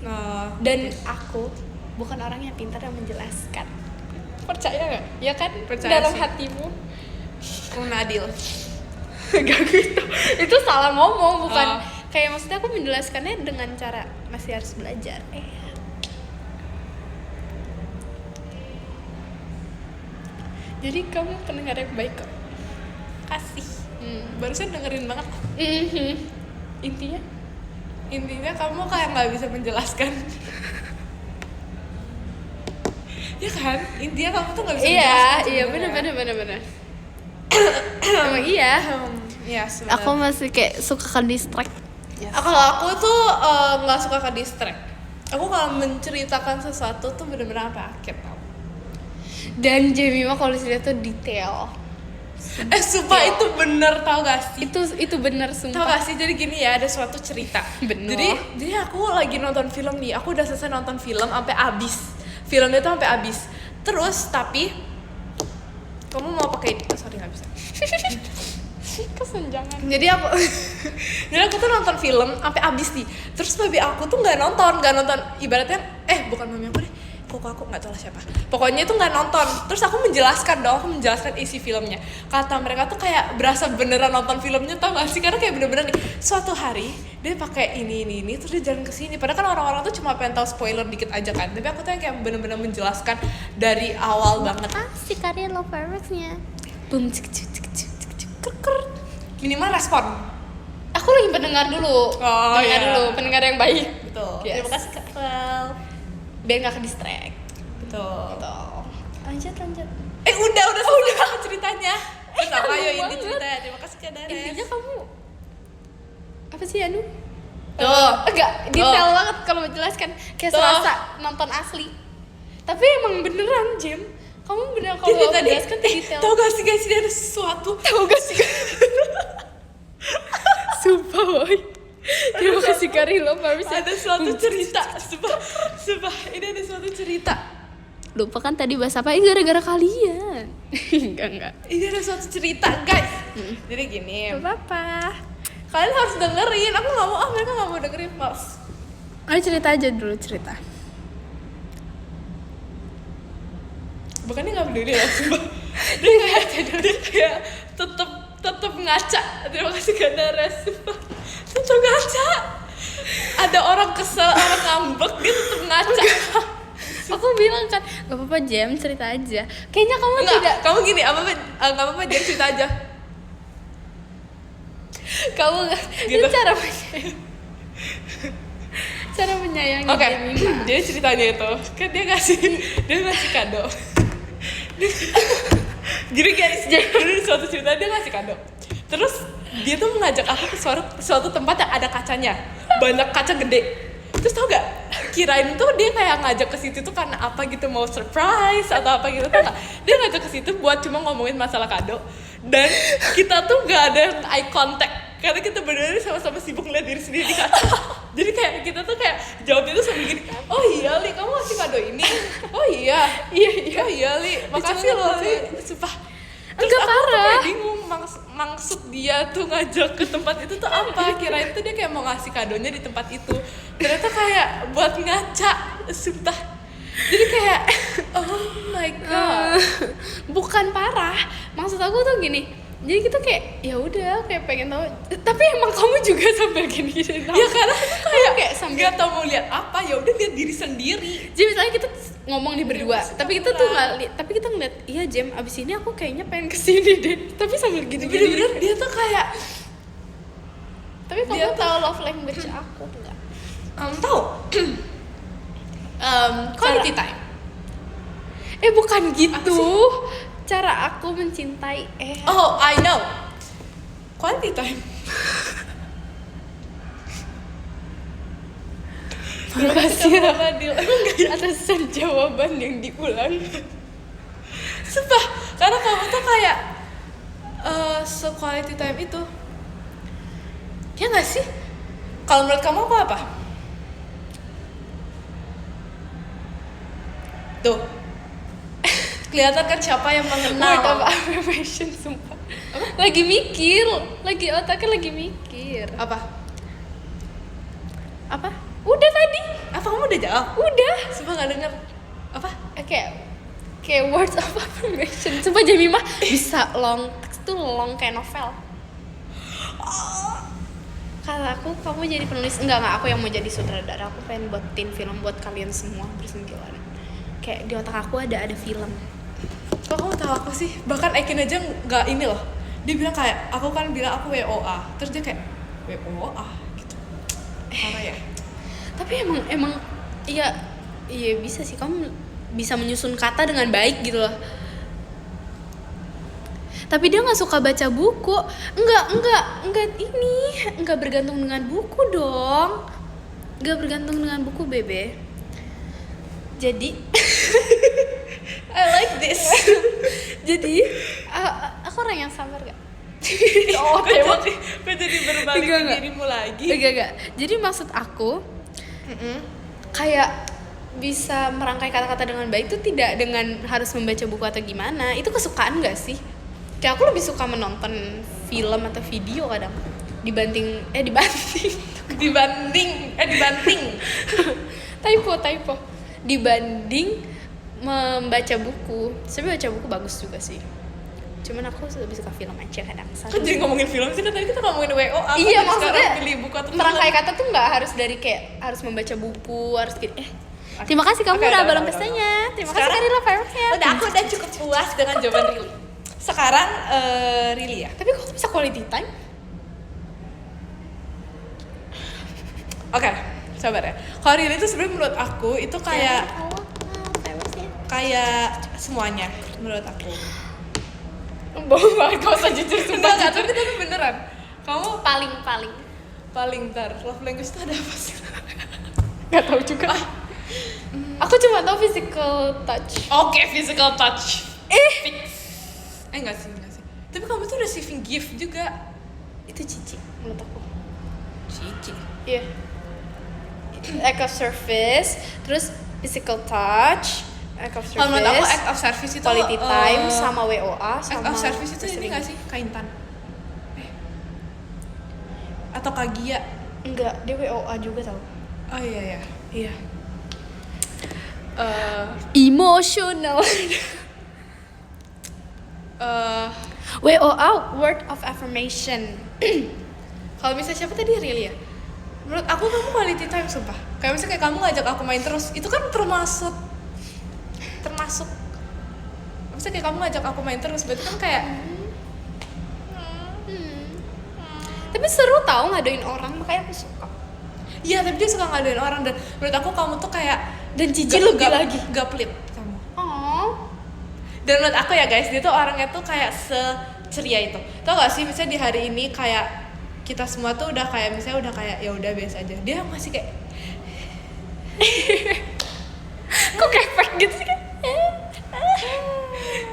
[SPEAKER 1] Nah,
[SPEAKER 2] Dan aku bukan orang yang pintar yang menjelaskan. Percaya nggak? Ya kan?
[SPEAKER 1] Percaya
[SPEAKER 2] Dalam
[SPEAKER 1] sih.
[SPEAKER 2] hatimu.
[SPEAKER 1] Nadil.
[SPEAKER 2] Gak gitu. Itu salah ngomong, bukan.
[SPEAKER 1] Oh.
[SPEAKER 2] Kayak maksudnya aku menjelaskannya dengan cara masih harus belajar. Jadi kamu pendengar yang baik kok.
[SPEAKER 1] Kasih. Barusan dengerin banget.
[SPEAKER 2] Intinya
[SPEAKER 1] Intinya kamu kayak nggak bisa menjelaskan. Ya kan? Intinya kamu tuh nggak bisa menjelaskan.
[SPEAKER 2] iya
[SPEAKER 1] sebenarnya.
[SPEAKER 2] bener. Emang iya.
[SPEAKER 1] Iya sebenarnya.
[SPEAKER 2] Aku masih kayak suka ke distract.
[SPEAKER 1] Kalau aku tuh nggak suka ke distract. Aku kalau menceritakan sesuatu tuh bener-bener sampai akhir tau.
[SPEAKER 2] Dan Jemima kalau cerita tuh detail.
[SPEAKER 1] Sumpah itu bener tau gak sih?
[SPEAKER 2] Itu benar
[SPEAKER 1] Tau
[SPEAKER 2] sumpah.
[SPEAKER 1] gak sih, jadi gini ya, ada suatu cerita.
[SPEAKER 2] Bener.
[SPEAKER 1] Jadi aku lagi nonton film nih, aku udah selesai nonton film sampai abis. Filmnya tuh sampai abis. Terus tapi kamu mau pakai ini? Sorry nggak bisa.
[SPEAKER 2] Kesenjangan.
[SPEAKER 1] Jadi aku tuh nonton film sampai abis nih. Terus babi aku tuh nggak nonton ibaratnya bukan mami aku deh. Kok aku nggak tahu lah siapa. Pokoknya itu nggak nonton. Terus aku menjelaskan isi filmnya. Kata mereka tuh kayak berasa beneran nonton filmnya, tau gak sih? Karena kayak bener-bener nih, suatu hari dia pakai ini terus dia jalan ke sini. Padahal kan orang-orang tuh cuma pengen tahu spoiler dikit aja kan. Tapi aku tuh yang kayak bener-bener menjelaskan dari awal banget.
[SPEAKER 2] Si karya love parrots-nya. Boom cik cik cik cik cik cik ker.
[SPEAKER 1] Minimal respon.
[SPEAKER 2] Aku lagi pendengar dulu. Pendengar yang baik.
[SPEAKER 1] Betul.
[SPEAKER 2] Yes.
[SPEAKER 1] Terima kasih Kak Vel.
[SPEAKER 2] Biar nggak ke distract.
[SPEAKER 1] Betul.
[SPEAKER 2] Lanjut.
[SPEAKER 1] Udah ceritanya. Terus apa
[SPEAKER 2] kamu
[SPEAKER 1] yuk inti
[SPEAKER 2] banget.
[SPEAKER 1] ceritanya? Terima kasih Kak Dares.
[SPEAKER 2] Intinya kamu apa sih Anu?
[SPEAKER 1] Tuh.
[SPEAKER 2] Enggak detail banget kalau menjelaskan. Kayak
[SPEAKER 1] Tuh.
[SPEAKER 2] serasa nonton asli. Tapi emang beneran Jem. Kamu beneran kalau
[SPEAKER 1] Jadi tadi
[SPEAKER 2] menjelaskan tuh detail.
[SPEAKER 1] tau gak sih guys, ini ada sesuatu.
[SPEAKER 2] Tahu gak sih? Sumpah boy. Terima kasih Kari lo
[SPEAKER 1] Ada suatu cerita. Sumpah, ini ada suatu cerita.
[SPEAKER 2] Lupa kan tadi bahas apa? Ini gara-gara kalian. Enggak.
[SPEAKER 1] Ini ada suatu cerita guys. Jadi gini,
[SPEAKER 2] Apa-apa.
[SPEAKER 1] kalian harus dengerin. Aku nggak mau, mereka nggak mau dengerin mas.
[SPEAKER 2] Ayo cerita aja dulu cerita.
[SPEAKER 1] Bukannya nggak peduli ya, sumpah. Dia kayak tetep ngaca. Terima kasih Kak Dares. Sumpah, tetep ngaca. Ada orang kesel, orang ngambek, dia tetep ngaca.
[SPEAKER 2] Aku bilang kan, gak apa-apa Jem, cerita aja. Kayaknya kamu
[SPEAKER 1] Enggak,
[SPEAKER 2] tidak.
[SPEAKER 1] kamu gini, nggak apa-apa, jadi cerita aja.
[SPEAKER 2] Kamu
[SPEAKER 1] Gitu.
[SPEAKER 2] itu cara menyayangi
[SPEAKER 1] Oke,
[SPEAKER 2] Jemima.
[SPEAKER 1] jadi ceritanya itu kan dia ngasih kado. Jadi guys, jadi suatu cerita dia ngasih kado. Terus dia tuh mengajak aku ke suatu tempat yang ada kacanya, banyak kaca gede. Terus tau gak, kirain tuh dia kayak ngajak ke situ tuh karena apa gitu, mau surprise atau apa gitu tuh gak. Dia ngajak ke situ buat cuma ngomongin masalah kado. Dan kita tuh gak ada eye contact karena kita bener-bener sama-sama sibuk ngeliat diri sendiri di kaca. Jadi kayak kita tuh kayak jawabnya tuh sambil gini, oh iya Li, kamu ngasih kado ini? Oh iya Li, makasih loh Li. Sumpah. Terus
[SPEAKER 2] Enggak,
[SPEAKER 1] aku tuh
[SPEAKER 2] parah.
[SPEAKER 1] kayak bingung maksud dia tuh ngajak ke tempat itu tuh apa. Kirain tuh dia kayak mau ngasih kadonya di tempat itu. Ternyata kayak buat ngaca, sumpah. Jadi kayak oh my god.
[SPEAKER 2] Bukan parah. Maksud aku tuh gini. Jadi kita kayak ya udah kayak pengen tahu. Tapi emang kamu juga sambil gini-gini.
[SPEAKER 1] Ya karena
[SPEAKER 2] kayak sambil
[SPEAKER 1] nggak tahu mau lihat apa, ya udah lihat diri sendiri.
[SPEAKER 2] Jadi misalnya kita ngomong di berdua,
[SPEAKER 1] Iya,
[SPEAKER 2] tapi kita tuh nggak, tapi kita ngeliat, iya Jem, abis ini aku kayaknya pengen kesini deh, tapi sambil gini-gini.
[SPEAKER 1] Bener-bener dia tuh kayak
[SPEAKER 2] Tapi kamu
[SPEAKER 1] dia
[SPEAKER 2] tahu love language aku nggak?
[SPEAKER 1] tahu quality time.
[SPEAKER 2] Bukan gitu. Cara aku mencintai.
[SPEAKER 1] Oh, I know. Quality time.
[SPEAKER 2] Terima kasih
[SPEAKER 1] Fadil.
[SPEAKER 2] atas jawaban yang diulang.
[SPEAKER 1] Sumpah, karena kamu tuh kayak se-quality time itu. Ya nggak sih? Kalau menurut kamu aku apa? Tuh. Kelihatan kan siapa yang mengenal.
[SPEAKER 2] Word of affirmation, sumpah. Lagi mikir, otaknya lagi mikir.
[SPEAKER 1] Apa?
[SPEAKER 2] Apa? Udah tadi.
[SPEAKER 1] Apa kamu udah jawab?
[SPEAKER 2] Udah.
[SPEAKER 1] Sumpah nggak denger. Apa?
[SPEAKER 2] Kayak words of affirmation. Sumpah Jemimah bisa long text tuh long kayak novel. Kata aku, kamu jadi penulis. Enggak, aku yang mau jadi sutradara. Aku pengen buatin film buat kalian semua bersembilan. Kayak di otak aku ada film.
[SPEAKER 1] Kok kamu tahu aku sih? Bahkan Ekin aja nggak ini loh. Dia bilang kayak, aku kan bilang aku WOA. Terus dia kayak, WOA gitu. Parah ya?
[SPEAKER 2] Tapi emang iya bisa sih, kamu bisa menyusun kata dengan baik gitu loh. Tapi dia nggak suka baca buku. Enggak bergantung dengan buku dong. Enggak bergantung dengan buku, Bebe. Jadi
[SPEAKER 1] I like this.
[SPEAKER 2] jadi aku orang yang sabar gak?
[SPEAKER 1] Oh, kok jadi berbalik ke
[SPEAKER 2] Enggak.
[SPEAKER 1] dirimu lagi?
[SPEAKER 2] Enggak. Jadi maksud aku kayak bisa merangkai kata-kata dengan baik itu tidak dengan harus membaca buku atau gimana. Itu kesukaan gak sih? Kayak aku lebih suka menonton film atau video kadang dibanting typo dibanding membaca buku. Sebenarnya baca buku bagus juga sih. Cuman aku lebih suka film aja kadang.
[SPEAKER 1] Kan jadi ngomongin film sih, kan tadi kita ngomongin WOA.
[SPEAKER 2] Iya,
[SPEAKER 1] Jadi
[SPEAKER 2] maksudnya
[SPEAKER 1] sekarang pilih buku atau
[SPEAKER 2] merangkai
[SPEAKER 1] film.
[SPEAKER 2] kata tuh nggak harus dari kayak harus membaca buku, harus gitu. Terima kasih kamu
[SPEAKER 1] Oke,
[SPEAKER 2] udah
[SPEAKER 1] udah,
[SPEAKER 2] balon
[SPEAKER 1] udah.
[SPEAKER 2] pestanya. Terima kasih
[SPEAKER 1] Sekarang-
[SPEAKER 2] Karila Fireworksnya.
[SPEAKER 1] Udah, aku udah cukup puas dengan jawaban Rili. Sekarang Rili ya.
[SPEAKER 2] Tapi kok bisa quality time?
[SPEAKER 1] Oke, sabar ya. Kalau Rili itu sebenarnya menurut aku itu kayak semuanya menurut aku.
[SPEAKER 2] Bohong banget, gak usah jujur
[SPEAKER 1] Enggak, tapi beneran. Kamu
[SPEAKER 2] paling
[SPEAKER 1] ntar love language itu ada apa sih?
[SPEAKER 2] nggak tahu juga. Aku cuma tahu physical touch.
[SPEAKER 1] Oke, physical touch. Fix. Enggak sih. Tapi kamu tuh receiving gift juga.
[SPEAKER 2] Itu cici menurut aku.
[SPEAKER 1] Cici.
[SPEAKER 2] Iya. Act of service, terus physical touch, act of
[SPEAKER 1] Kalau menurut aku
[SPEAKER 2] service,
[SPEAKER 1] act of service itu
[SPEAKER 2] quality time sama WOA
[SPEAKER 1] act
[SPEAKER 2] sama
[SPEAKER 1] of service itu ini nggak sih kaintan? Atau Kagia?
[SPEAKER 2] Enggak, dia WOA juga tau.
[SPEAKER 1] Oh iya.
[SPEAKER 2] Iya. Emotional. WOA, word of affirmation.
[SPEAKER 1] Kalau misalnya siapa tadi Rili ya? Menurut aku kamu quality time sumpah. Kayak misalnya kayak kamu ngajak aku main terus, itu kan termasuk. Misalnya kayak kamu ngajak aku main terus, berarti kan kayak
[SPEAKER 2] Tapi seru tau ngadoin orang, makanya aku suka.
[SPEAKER 1] iya, tapi dia suka ngadoin orang dan menurut aku kamu tuh kayak
[SPEAKER 2] Dan cici lebih lagi.
[SPEAKER 1] gak pelit kamu.
[SPEAKER 2] Oh.
[SPEAKER 1] Dan menurut aku ya guys, dia tuh orangnya tuh kayak seceria itu. Tau gak sih misalnya di hari ini kayak kita semua tuh udah kayak misalnya udah kayak ya udah biasa aja. Dia masih kayak
[SPEAKER 2] Kok kayak fake gitu sih kan?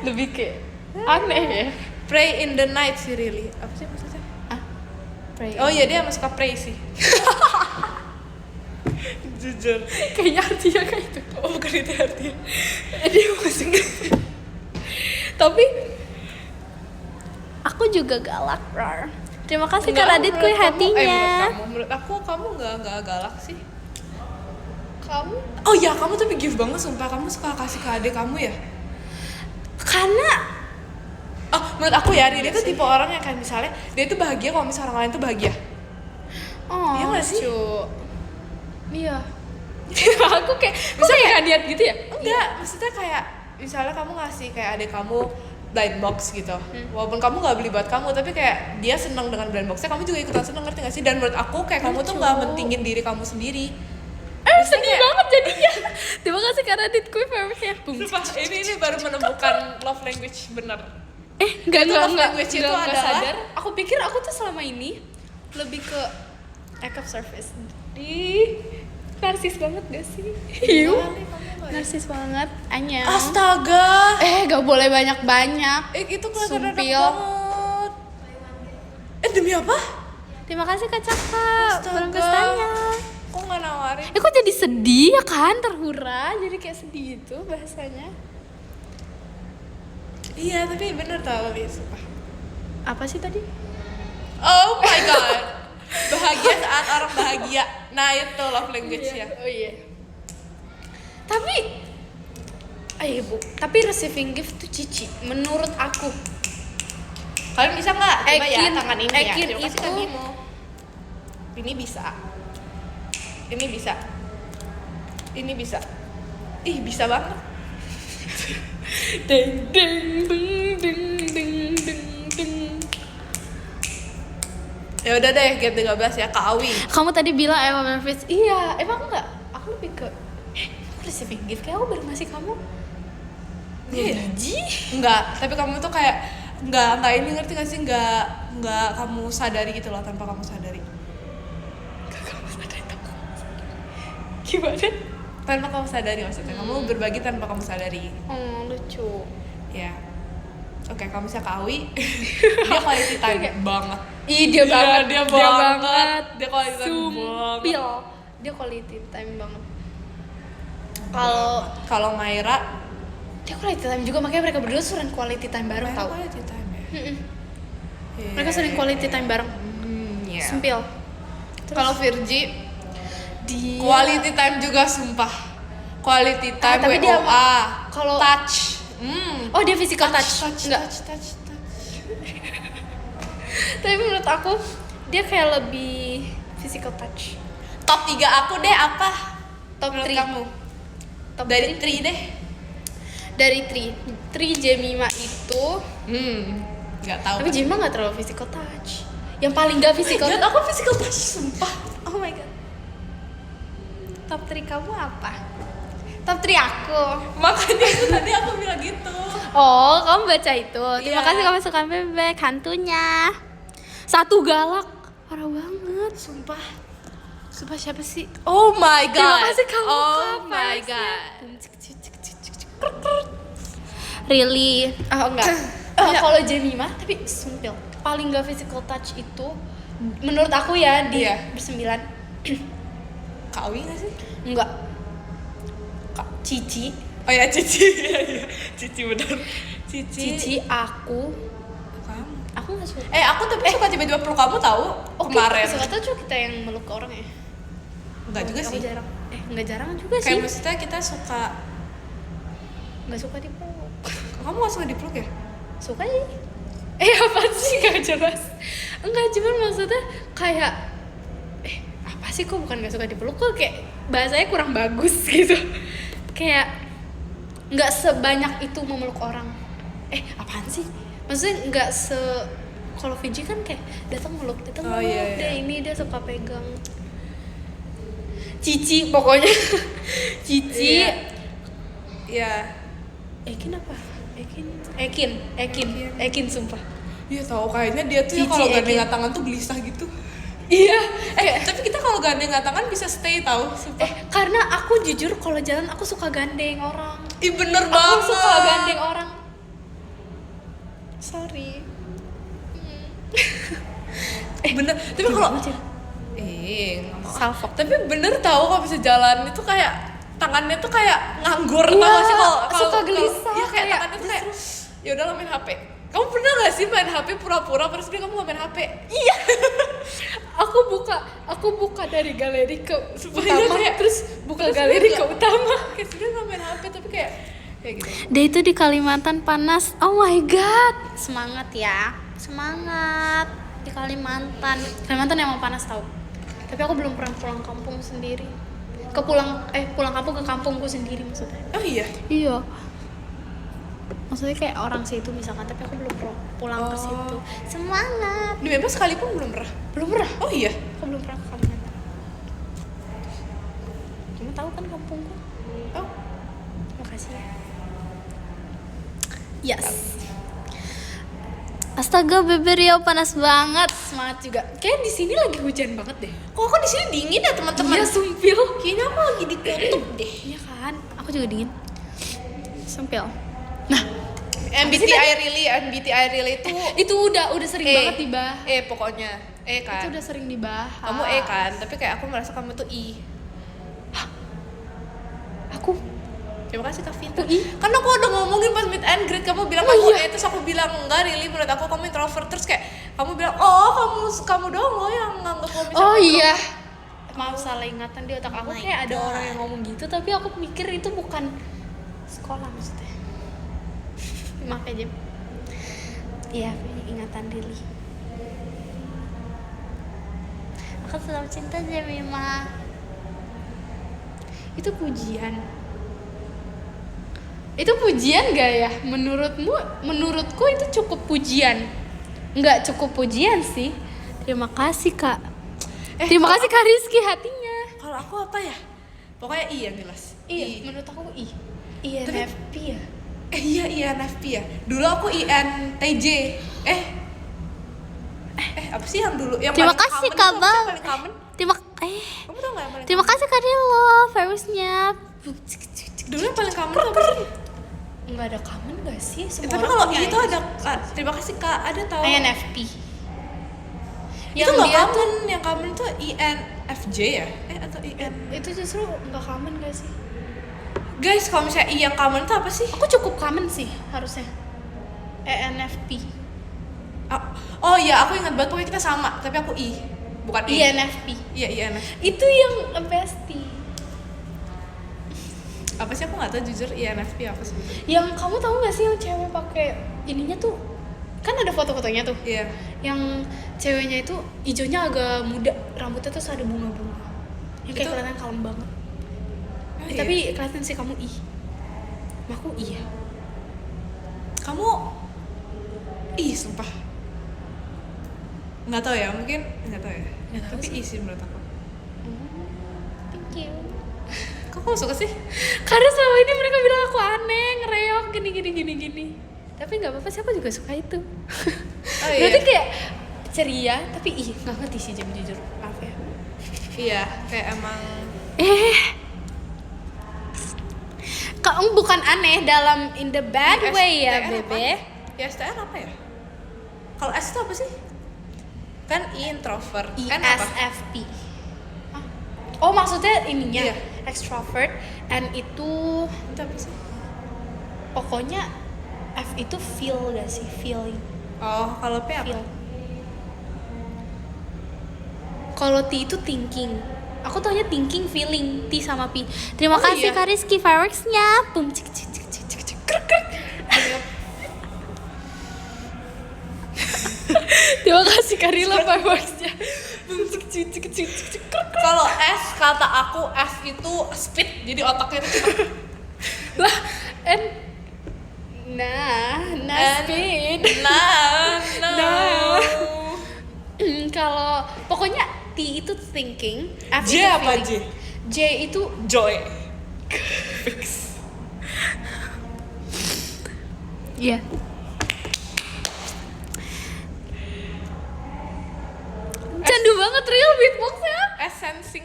[SPEAKER 2] Lebih kayak aneh ya.
[SPEAKER 1] pray in the night sih really. Apa sih maksudnya?
[SPEAKER 2] Pray.
[SPEAKER 1] Oh iya, dia emang suka pray sih. Jujur.
[SPEAKER 2] Kayaknya artinya kayak itu.
[SPEAKER 1] Oh bukan itu artinya.
[SPEAKER 2] Dia masih tapi aku juga galak, Rar. Terima kasih Kak Radit kue hatinya.
[SPEAKER 1] Menurut aku kamu nggak galak sih.
[SPEAKER 2] Kamu?
[SPEAKER 1] Oh iya, kamu tapi give banget sumpah. Kamu suka kasih ke adik kamu ya?
[SPEAKER 2] Karena
[SPEAKER 1] Oh, menurut aku ya, Riri itu tipe orang yang kayak misalnya dia tuh bahagia kalau misalnya orang lain tuh bahagia. Iya nggak sih?
[SPEAKER 2] Iya. Aku kayak misalnya kayak hadiah gitu ya?
[SPEAKER 1] Enggak, maksudnya kayak misalnya kamu ngasih kayak adik kamu blind box gitu. Walaupun kamu nggak beli buat kamu, tapi kayak dia seneng dengan blind boxnya, kamu juga ikutan seneng, ngerti nggak sih? Dan menurut aku kayak kamu tuh nggak mentingin diri kamu sendiri.
[SPEAKER 2] Sedih banget jadinya. Terima kasih Kak Radit kue favorite-nya.
[SPEAKER 1] Sumpah, ini baru menemukan love language bener.
[SPEAKER 2] Enggak
[SPEAKER 1] love language itu adalah-
[SPEAKER 2] sadar. Aku pikir aku tuh selama ini lebih ke act of service. Narsis banget gak sih? Hiu. Narsis banget. Anya.
[SPEAKER 1] Astaga.
[SPEAKER 2] Gak boleh banyak-banyak.
[SPEAKER 1] Itu kelihatan enak
[SPEAKER 2] Sumpil.
[SPEAKER 1] banget. Demi apa?
[SPEAKER 2] Terima kasih Kak Caka,
[SPEAKER 1] Astaga.
[SPEAKER 2] belum pestanya.
[SPEAKER 1] Kok nggak nawarin?
[SPEAKER 2] Kok jadi sedih ya kan, terhura, jadi kayak sedih gitu bahasanya.
[SPEAKER 1] Iya, tapi bener tau Li, sumpah.
[SPEAKER 2] Apa sih tadi?
[SPEAKER 1] Oh my god. Bahagia saat orang bahagia. Nah, itu love language-nya.
[SPEAKER 2] Oh iya. Tapi ayo Bu, tapi receiving gift tuh cici menurut aku.
[SPEAKER 1] Kalian bisa nggak? Coba ya
[SPEAKER 2] Ekin-
[SPEAKER 1] tangan ini ya.
[SPEAKER 2] Ekin
[SPEAKER 1] Coba kasih
[SPEAKER 2] itu-
[SPEAKER 1] ke Bimo. Ini bisa. Ini bisa. Ini bisa. Ih, bisa banget.
[SPEAKER 2] Deng deng deng deng deng deng deng.
[SPEAKER 1] Ya udah deh, game 13 ya, Kak Awi.
[SPEAKER 2] Kamu tadi bilang emang Memphis. Iya, emang enggak. Aku lebih ke aku receiving gift kayak aku baru ngasih kamu.
[SPEAKER 1] Iya.
[SPEAKER 2] Gaji?
[SPEAKER 1] Enggak, tapi kamu tuh kayak enggak ini, ngerti gak sih? Enggak kamu sadari gitu loh, tanpa kamu sadari.
[SPEAKER 2] Gimana?
[SPEAKER 1] Tanpa kamu sadari maksudnya. Kamu berbagi tanpa kamu sadari.
[SPEAKER 2] Oh, lucu.
[SPEAKER 1] Ya. Oke, kamu bisa Kak Awi. Dia quality time banget.
[SPEAKER 2] Ih, dia
[SPEAKER 1] Iya,
[SPEAKER 2] banget.
[SPEAKER 1] dia banget. Dia quality time
[SPEAKER 2] Sumpil. Dia quality time banget.
[SPEAKER 1] Kalau Maira
[SPEAKER 2] Dia quality time juga, makanya mereka berdua sering quality time bareng tau.
[SPEAKER 1] quality time ya. Iya.
[SPEAKER 2] Mereka sering quality time bareng.
[SPEAKER 1] Iya.
[SPEAKER 2] Sempil.
[SPEAKER 1] Kalau Virgi
[SPEAKER 2] Dia
[SPEAKER 1] quality time juga sumpah. Quality time
[SPEAKER 2] tapi dia
[SPEAKER 1] WOA.
[SPEAKER 2] kalau-
[SPEAKER 1] touch.
[SPEAKER 2] Oh, dia physical touch. Enggak.
[SPEAKER 1] touch.
[SPEAKER 2] Tapi menurut aku dia kayak lebih physical touch.
[SPEAKER 1] Top 3 aku deh apa?
[SPEAKER 2] Top
[SPEAKER 1] Menurut
[SPEAKER 2] 3
[SPEAKER 1] kamu?
[SPEAKER 2] Top
[SPEAKER 1] Dari
[SPEAKER 2] 3
[SPEAKER 1] 3 deh.
[SPEAKER 2] dari Tri Jemima itu,
[SPEAKER 1] Enggak tahu.
[SPEAKER 2] tapi Jemima nggak terlalu physical touch. Yang paling nggak physical.
[SPEAKER 1] God, aku physical touch sumpah.
[SPEAKER 2] Oh my god. Top 3 kamu apa? Top 3 aku.
[SPEAKER 1] Makanya itu tadi aku bilang gitu.
[SPEAKER 2] Oh, kamu baca itu. Terima
[SPEAKER 1] Iya.
[SPEAKER 2] kasih kamu suka bebek hantunya. Satu galak. Parah banget.
[SPEAKER 1] Sumpah.
[SPEAKER 2] Sumpah siapa sih?
[SPEAKER 1] Oh my god.
[SPEAKER 2] Terima kasih kamu.
[SPEAKER 1] Oh
[SPEAKER 2] Kak,
[SPEAKER 1] my
[SPEAKER 2] fansnya.
[SPEAKER 1] god.
[SPEAKER 2] Really?
[SPEAKER 1] Oh enggak.
[SPEAKER 2] Kalau Jemima tapi sumpil. Paling gak physical touch itu menurut aku ya di
[SPEAKER 1] Iya.
[SPEAKER 2] bersembilan.
[SPEAKER 1] Kak Awi nggak sih?
[SPEAKER 2] Enggak. Kak Cici.
[SPEAKER 1] Oh ya Cici. Iya. Cici benar.
[SPEAKER 2] Cici aku.
[SPEAKER 1] Kamu.
[SPEAKER 2] Aku gak suka.
[SPEAKER 1] Aku tapi suka tiba-tiba peluk kamu tahu kemarin.
[SPEAKER 2] Physical touch cuma kita yang meluk ke orang ya.
[SPEAKER 1] Enggak juga
[SPEAKER 2] Aku
[SPEAKER 1] sih.
[SPEAKER 2] jarang. Enggak jarang juga sih.
[SPEAKER 1] Kayak maksudnya kita suka.
[SPEAKER 2] Enggak suka dipeluk.
[SPEAKER 1] Kamu nggak suka dipeluk ya?
[SPEAKER 2] Suka sih. Apa sih gak jelas. Enggak, cuman maksudnya kayak apa sih kok bukan gak suka dipeluk, kok kayak bahasanya kurang bagus gitu. Kayak nggak sebanyak itu memeluk orang. Apaan sih? Maksudnya nggak kalau Fiji kan kayak datang meluk,
[SPEAKER 1] Oh, iya,
[SPEAKER 2] dia
[SPEAKER 1] iya.
[SPEAKER 2] ini dia suka pegang. Cici pokoknya. Cici.
[SPEAKER 1] Iya. Iya.
[SPEAKER 2] Ekin apa? Ekin sumpah.
[SPEAKER 1] Iya tahu kayaknya dia tuh ya
[SPEAKER 2] Cici,
[SPEAKER 1] kalau
[SPEAKER 2] Ekin.
[SPEAKER 1] gandengan tangan tuh gelisah gitu.
[SPEAKER 2] Iya.
[SPEAKER 1] Tapi kita kalau gandengan tangan bisa stay tahu. Sumpah.
[SPEAKER 2] Karena aku jujur kalau jalan aku suka gandeng orang.
[SPEAKER 1] Ih bener
[SPEAKER 2] Aku
[SPEAKER 1] banget.
[SPEAKER 2] suka gandeng orang. Sorry.
[SPEAKER 1] Bener. Tapi kalau
[SPEAKER 2] Gimana, Cil?
[SPEAKER 1] nggak mau.
[SPEAKER 2] Salfok.
[SPEAKER 1] Tapi bener tahu kalau bisa jalan itu kayak tangannya tuh kayak nganggur
[SPEAKER 2] Iya,
[SPEAKER 1] tau gak sih kalau
[SPEAKER 2] suka gelisah,
[SPEAKER 1] Iya kayak
[SPEAKER 2] kayak
[SPEAKER 1] tangannya tuh kayak ya udah main HP. Kamu pernah gak sih main HP pura-pura terus dia kamu gak main HP?
[SPEAKER 2] Iya. aku buka dari galeri ke
[SPEAKER 1] Supaya
[SPEAKER 2] utama,
[SPEAKER 1] kayak-
[SPEAKER 2] terus buka
[SPEAKER 1] terus
[SPEAKER 2] galeri
[SPEAKER 1] dia
[SPEAKER 2] ke
[SPEAKER 1] nggak-
[SPEAKER 2] utama.
[SPEAKER 1] Kayak sebenernya gak main HP tapi kayak gitu.
[SPEAKER 2] Dia itu di Kalimantan panas. Oh my god. Semangat ya. Semangat di Kalimantan. Kalimantan emang panas tau. Tapi aku belum pernah pulang kampung sendiri. Pulang kampung ke kampungku sendiri maksudnya.
[SPEAKER 1] Oh iya.
[SPEAKER 2] Iya. Maksudnya kayak orang situ misalkan, tapi aku belum pernah pulang ke
[SPEAKER 1] Oh.
[SPEAKER 2] situ. Semangat.
[SPEAKER 1] Di Memphis sekalipun belum pernah.
[SPEAKER 2] Belum pernah.
[SPEAKER 1] Oh iya.
[SPEAKER 2] Aku belum pernah ke Kalimantan. Kamu tahu kan kampungku?
[SPEAKER 1] Oh.
[SPEAKER 2] Makasih ya. Yes. Astaga, Bebe Riau panas banget. Semangat juga. Kayak di sini lagi hujan banget deh.
[SPEAKER 1] Kok aku di sini dingin ya teman-teman?
[SPEAKER 2] Iya, sumpil.
[SPEAKER 1] Kayaknya aku lagi di kutub deh.
[SPEAKER 2] Iya kan? Aku juga dingin. Sumpil. Nah,
[SPEAKER 1] MBTI really itu
[SPEAKER 2] itu udah sering banget dibahas.
[SPEAKER 1] pokoknya E kan.
[SPEAKER 2] Itu udah sering dibahas.
[SPEAKER 1] Kamu E kan, tapi kayak aku merasa kamu tuh I.
[SPEAKER 2] Aku
[SPEAKER 1] Terima kasih Kak Vita.
[SPEAKER 2] I?
[SPEAKER 1] Kan aku udah ngomongin pas meet and greet, kamu bilang kamu E, terus aku bilang enggak, really menurut aku kamu introvert. Terus kayak kamu bilang, kamu doang loh yang nganggap kamu bisa
[SPEAKER 2] Oh
[SPEAKER 1] introvert.
[SPEAKER 2] iya. Maaf, salah ingatan di otak aku.
[SPEAKER 1] Oh my
[SPEAKER 2] Kayak ada
[SPEAKER 1] God.
[SPEAKER 2] orang yang ngomong gitu, tapi aku mikir itu bukan sekolah maksudnya. Maaf ya, Jem. Iya, ingatan Lily. Aku selalu cinta Jemima. Itu pujian. Itu pujian gak ya? Menurutmu? Menurutku itu cukup pujian. Nggak cukup pujian sih. Terima kasih Kak. Terima kasih Kak Rizky hatinya.
[SPEAKER 1] Kalau aku apa ya? Pokoknya I yang jelas.
[SPEAKER 2] Iya, menurut aku INFP ya.
[SPEAKER 1] Iya INFP ya. Dulu aku INTJ. Apa sih yang dulu? Yang
[SPEAKER 2] Terima
[SPEAKER 1] paling
[SPEAKER 2] kasih,
[SPEAKER 1] common
[SPEAKER 2] Kak
[SPEAKER 1] itu apa sih
[SPEAKER 2] Bang.
[SPEAKER 1] yang paling common? Kamu tau gak yang paling
[SPEAKER 2] Terima kasih Kak Dilo, virusnya.
[SPEAKER 1] Dulu yang paling common tuh apa sih?
[SPEAKER 2] Nggak ada common gak sih? Semua
[SPEAKER 1] Tapi
[SPEAKER 2] orang
[SPEAKER 1] kalau
[SPEAKER 2] punya
[SPEAKER 1] I itu ada terima kasih Kak, ada tahu.
[SPEAKER 2] INFP.
[SPEAKER 1] Itu nggak
[SPEAKER 2] dia
[SPEAKER 1] common, yang common tuh INFJ ya? Atau IN?
[SPEAKER 2] itu justru nggak common gak sih?
[SPEAKER 1] Guys, kalau misalnya I yang common tuh apa sih?
[SPEAKER 2] Aku cukup common sih harusnya. ENFP.
[SPEAKER 1] Oh iya, aku ingat banget pokoknya kita sama, tapi aku I, bukan I.
[SPEAKER 2] INFP.
[SPEAKER 1] Iya INFJ.
[SPEAKER 2] Itu yang bestie.
[SPEAKER 1] Apa sih, aku nggak tahu jujur INFP apa sebenarnya.
[SPEAKER 2] Yang kamu tahu nggak sih yang cewek pakai ininya tuh, kan ada foto-fotonya tuh.
[SPEAKER 1] Iya.
[SPEAKER 2] Yang ceweknya itu hijaunya agak muda, rambutnya tuh ada bunga-bunga. Yang kayak
[SPEAKER 1] Itu-
[SPEAKER 2] kelihatan kalem banget.
[SPEAKER 1] Iya.
[SPEAKER 2] Tapi kelihatan sih kamu aku iya.
[SPEAKER 1] Kamu sumpah nggak tahu ya, mungkin nggak tahu ya.
[SPEAKER 2] Nggak tahu
[SPEAKER 1] Tapi
[SPEAKER 2] sih.
[SPEAKER 1] sih menurut aku.
[SPEAKER 2] Thank you.
[SPEAKER 1] Kok kamu suka sih?
[SPEAKER 2] Karena selama ini mereka bilang aku aneh, ngereok, gini. Tapi nggak apa-apa sih, aku juga suka itu.
[SPEAKER 1] Oh, iya.
[SPEAKER 2] Berarti kayak ceria, tapi nggak ngerti sih jujur. Maaf ya.
[SPEAKER 1] Iya, kayak emang
[SPEAKER 2] Kamu bukan aneh dalam in the bad way ya,
[SPEAKER 1] ISTN
[SPEAKER 2] Bebe.
[SPEAKER 1] apa? ISTN apa ya? Kalau S itu apa sih? Kan I introvert. N apa?
[SPEAKER 2] ISFP. Oh, maksudnya ininya
[SPEAKER 1] Iya.
[SPEAKER 2] extrovert, N itu
[SPEAKER 1] Itu apa sih?
[SPEAKER 2] pokoknya F itu feel gak sih? Feeling.
[SPEAKER 1] Oh, kalau P apa?
[SPEAKER 2] Feel. Kalau T itu thinking. Aku taunya thinking, feeling, T sama P. Terima
[SPEAKER 1] Oh,
[SPEAKER 2] kasih
[SPEAKER 1] iya.
[SPEAKER 2] Kak Rizky fireworksnya. Boom, cik, cik, cik, cik, cik, cik, krek, krek. Terima kasih Kak Rila fireworksnya. Boom, cik, cik, cik, cik, cik, cik, krek.
[SPEAKER 1] Kalau S, kata aku S itu speed, jadi otaknya itu cepet.
[SPEAKER 2] Lah, N. Nah, speed.
[SPEAKER 1] Nah.
[SPEAKER 2] Kalau pokoknya T itu thinking, F
[SPEAKER 1] J
[SPEAKER 2] itu
[SPEAKER 1] apa
[SPEAKER 2] feeling. J itu
[SPEAKER 1] Joy. Fix.
[SPEAKER 2] iya. Candu banget real beatboxnya.
[SPEAKER 1] S sensing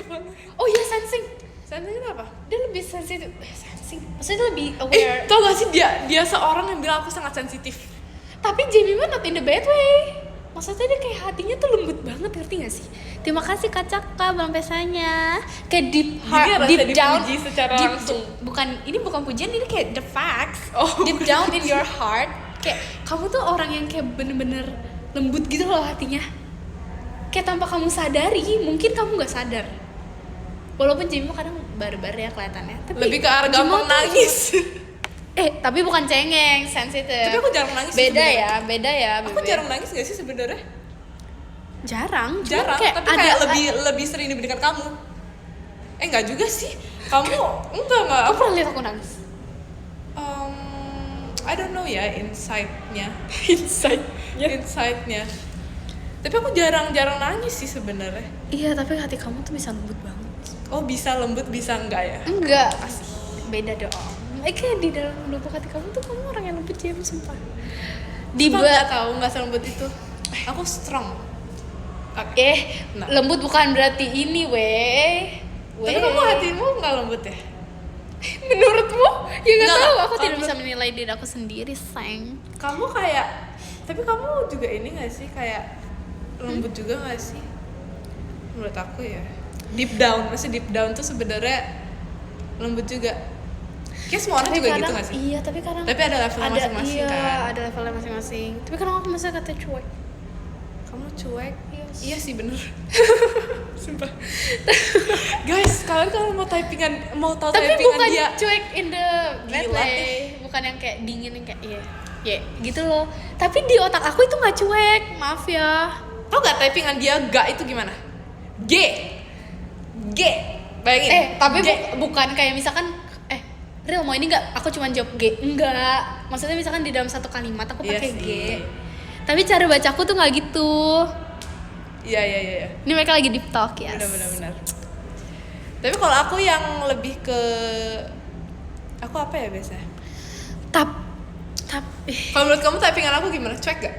[SPEAKER 1] apa?
[SPEAKER 2] Oh iya, sensing.
[SPEAKER 1] Sensing itu apa?
[SPEAKER 2] Dia lebih sensitif. Sensing. Maksudnya dia lebih aware.
[SPEAKER 1] Tau gak sih dia seorang yang bilang aku sangat sensitif.
[SPEAKER 2] Tapi Jemima not in the bad way. Maksudnya dia kayak hatinya tuh lembut banget, ngerti gak sih? Terima kasih Kak Caka, Bang Pesanya. Kayak deep heart,
[SPEAKER 1] Jadi
[SPEAKER 2] deep
[SPEAKER 1] rasa
[SPEAKER 2] down,
[SPEAKER 1] dipuji secara
[SPEAKER 2] deep,
[SPEAKER 1] langsung.
[SPEAKER 2] Ini bukan pujian, ini kayak the facts.
[SPEAKER 1] Oh,
[SPEAKER 2] Deep down in your heart, kayak kamu tuh orang yang kayak bener-bener lembut gitu loh hatinya. Kayak tanpa kamu sadari, mungkin kamu nggak sadar. Walaupun Jemima kadang barbar ya kelihatannya. Tapi
[SPEAKER 1] Lebih ke arah
[SPEAKER 2] Jemima
[SPEAKER 1] gampang
[SPEAKER 2] tuh-
[SPEAKER 1] nangis.
[SPEAKER 2] Tapi bukan cengeng, sensitif.
[SPEAKER 1] Tapi aku jarang nangis.
[SPEAKER 2] Beda
[SPEAKER 1] sebenarnya.
[SPEAKER 2] beda ya.
[SPEAKER 1] Aku
[SPEAKER 2] Bebe.
[SPEAKER 1] jarang nangis gak sih sebenarnya?
[SPEAKER 2] Jarang, cuman
[SPEAKER 1] Jarang,
[SPEAKER 2] kayak
[SPEAKER 1] tapi kayak lebih sering dibandingkan kamu. Enggak juga sih. Kamu enggak.
[SPEAKER 2] Aku pernah lihat aku nangis.
[SPEAKER 1] I don't know ya insight-nya. Insight-nya. Tapi aku jarang nangis sih sebenarnya.
[SPEAKER 2] Iya, tapi hati kamu tuh bisa lembut banget.
[SPEAKER 1] Oh, bisa lembut, bisa enggak ya?
[SPEAKER 2] Enggak,
[SPEAKER 1] Asik.
[SPEAKER 2] beda dong. Kayak di dalam lubuk hati kamu tuh kamu orang yang lembut, Jem, sumpah.
[SPEAKER 1] Cuma enggak tahu, enggak selembut itu. Aku strong. Nah.
[SPEAKER 2] Lembut bukan berarti ini, weh.
[SPEAKER 1] Tapi kamu hatimu enggak lembut ya?
[SPEAKER 2] Menurutmu? Ya nggak
[SPEAKER 1] Nggak,
[SPEAKER 2] tahu, aku
[SPEAKER 1] kalau
[SPEAKER 2] tidak bisa menilai diri aku sendiri, sayang.
[SPEAKER 1] Kamu kayak, tapi kamu juga ini gak sih kayak lembut juga nggak sih? Menurut aku ya. Deep down tuh sebenarnya lembut juga. Kayak semua orang
[SPEAKER 2] Tapi
[SPEAKER 1] juga gitu
[SPEAKER 2] kadang-
[SPEAKER 1] nggak sih?
[SPEAKER 2] Iya, tapi kadang
[SPEAKER 1] Tapi ada levelnya masing-masing
[SPEAKER 2] iya,
[SPEAKER 1] kan.
[SPEAKER 2] ada levelnya masing-masing. Tapi kadang aku masa kata cuek.
[SPEAKER 1] Kamu cuek.
[SPEAKER 2] Yes.
[SPEAKER 1] Iya sih bener. Sumpah. Guys, kalian kalau mau tahu
[SPEAKER 2] Tapi
[SPEAKER 1] typingan
[SPEAKER 2] bukan
[SPEAKER 1] dia
[SPEAKER 2] cuek in the bad
[SPEAKER 1] Gila
[SPEAKER 2] way. Bukan yang kayak dingin yang kayak iya gitu loh. Tapi di otak aku itu nggak cuek, maaf ya.
[SPEAKER 1] tau gak typingan dia gak itu gimana? G. Bayangin.
[SPEAKER 2] Tapi
[SPEAKER 1] G.
[SPEAKER 2] bukan kayak misalkan Real mau ini nggak? Aku cuma jawab G. Enggak. Maksudnya misalkan di dalam satu kalimat aku
[SPEAKER 1] Iya
[SPEAKER 2] pakai G.
[SPEAKER 1] sih.
[SPEAKER 2] Tapi cara bacaku tuh nggak gitu.
[SPEAKER 1] Iya.
[SPEAKER 2] Ini mereka lagi deep talk ya.
[SPEAKER 1] Benar. Tapi kalau aku yang lebih ke aku apa ya biasanya? Kalau menurut kamu typingan aku gimana? Cuek gak?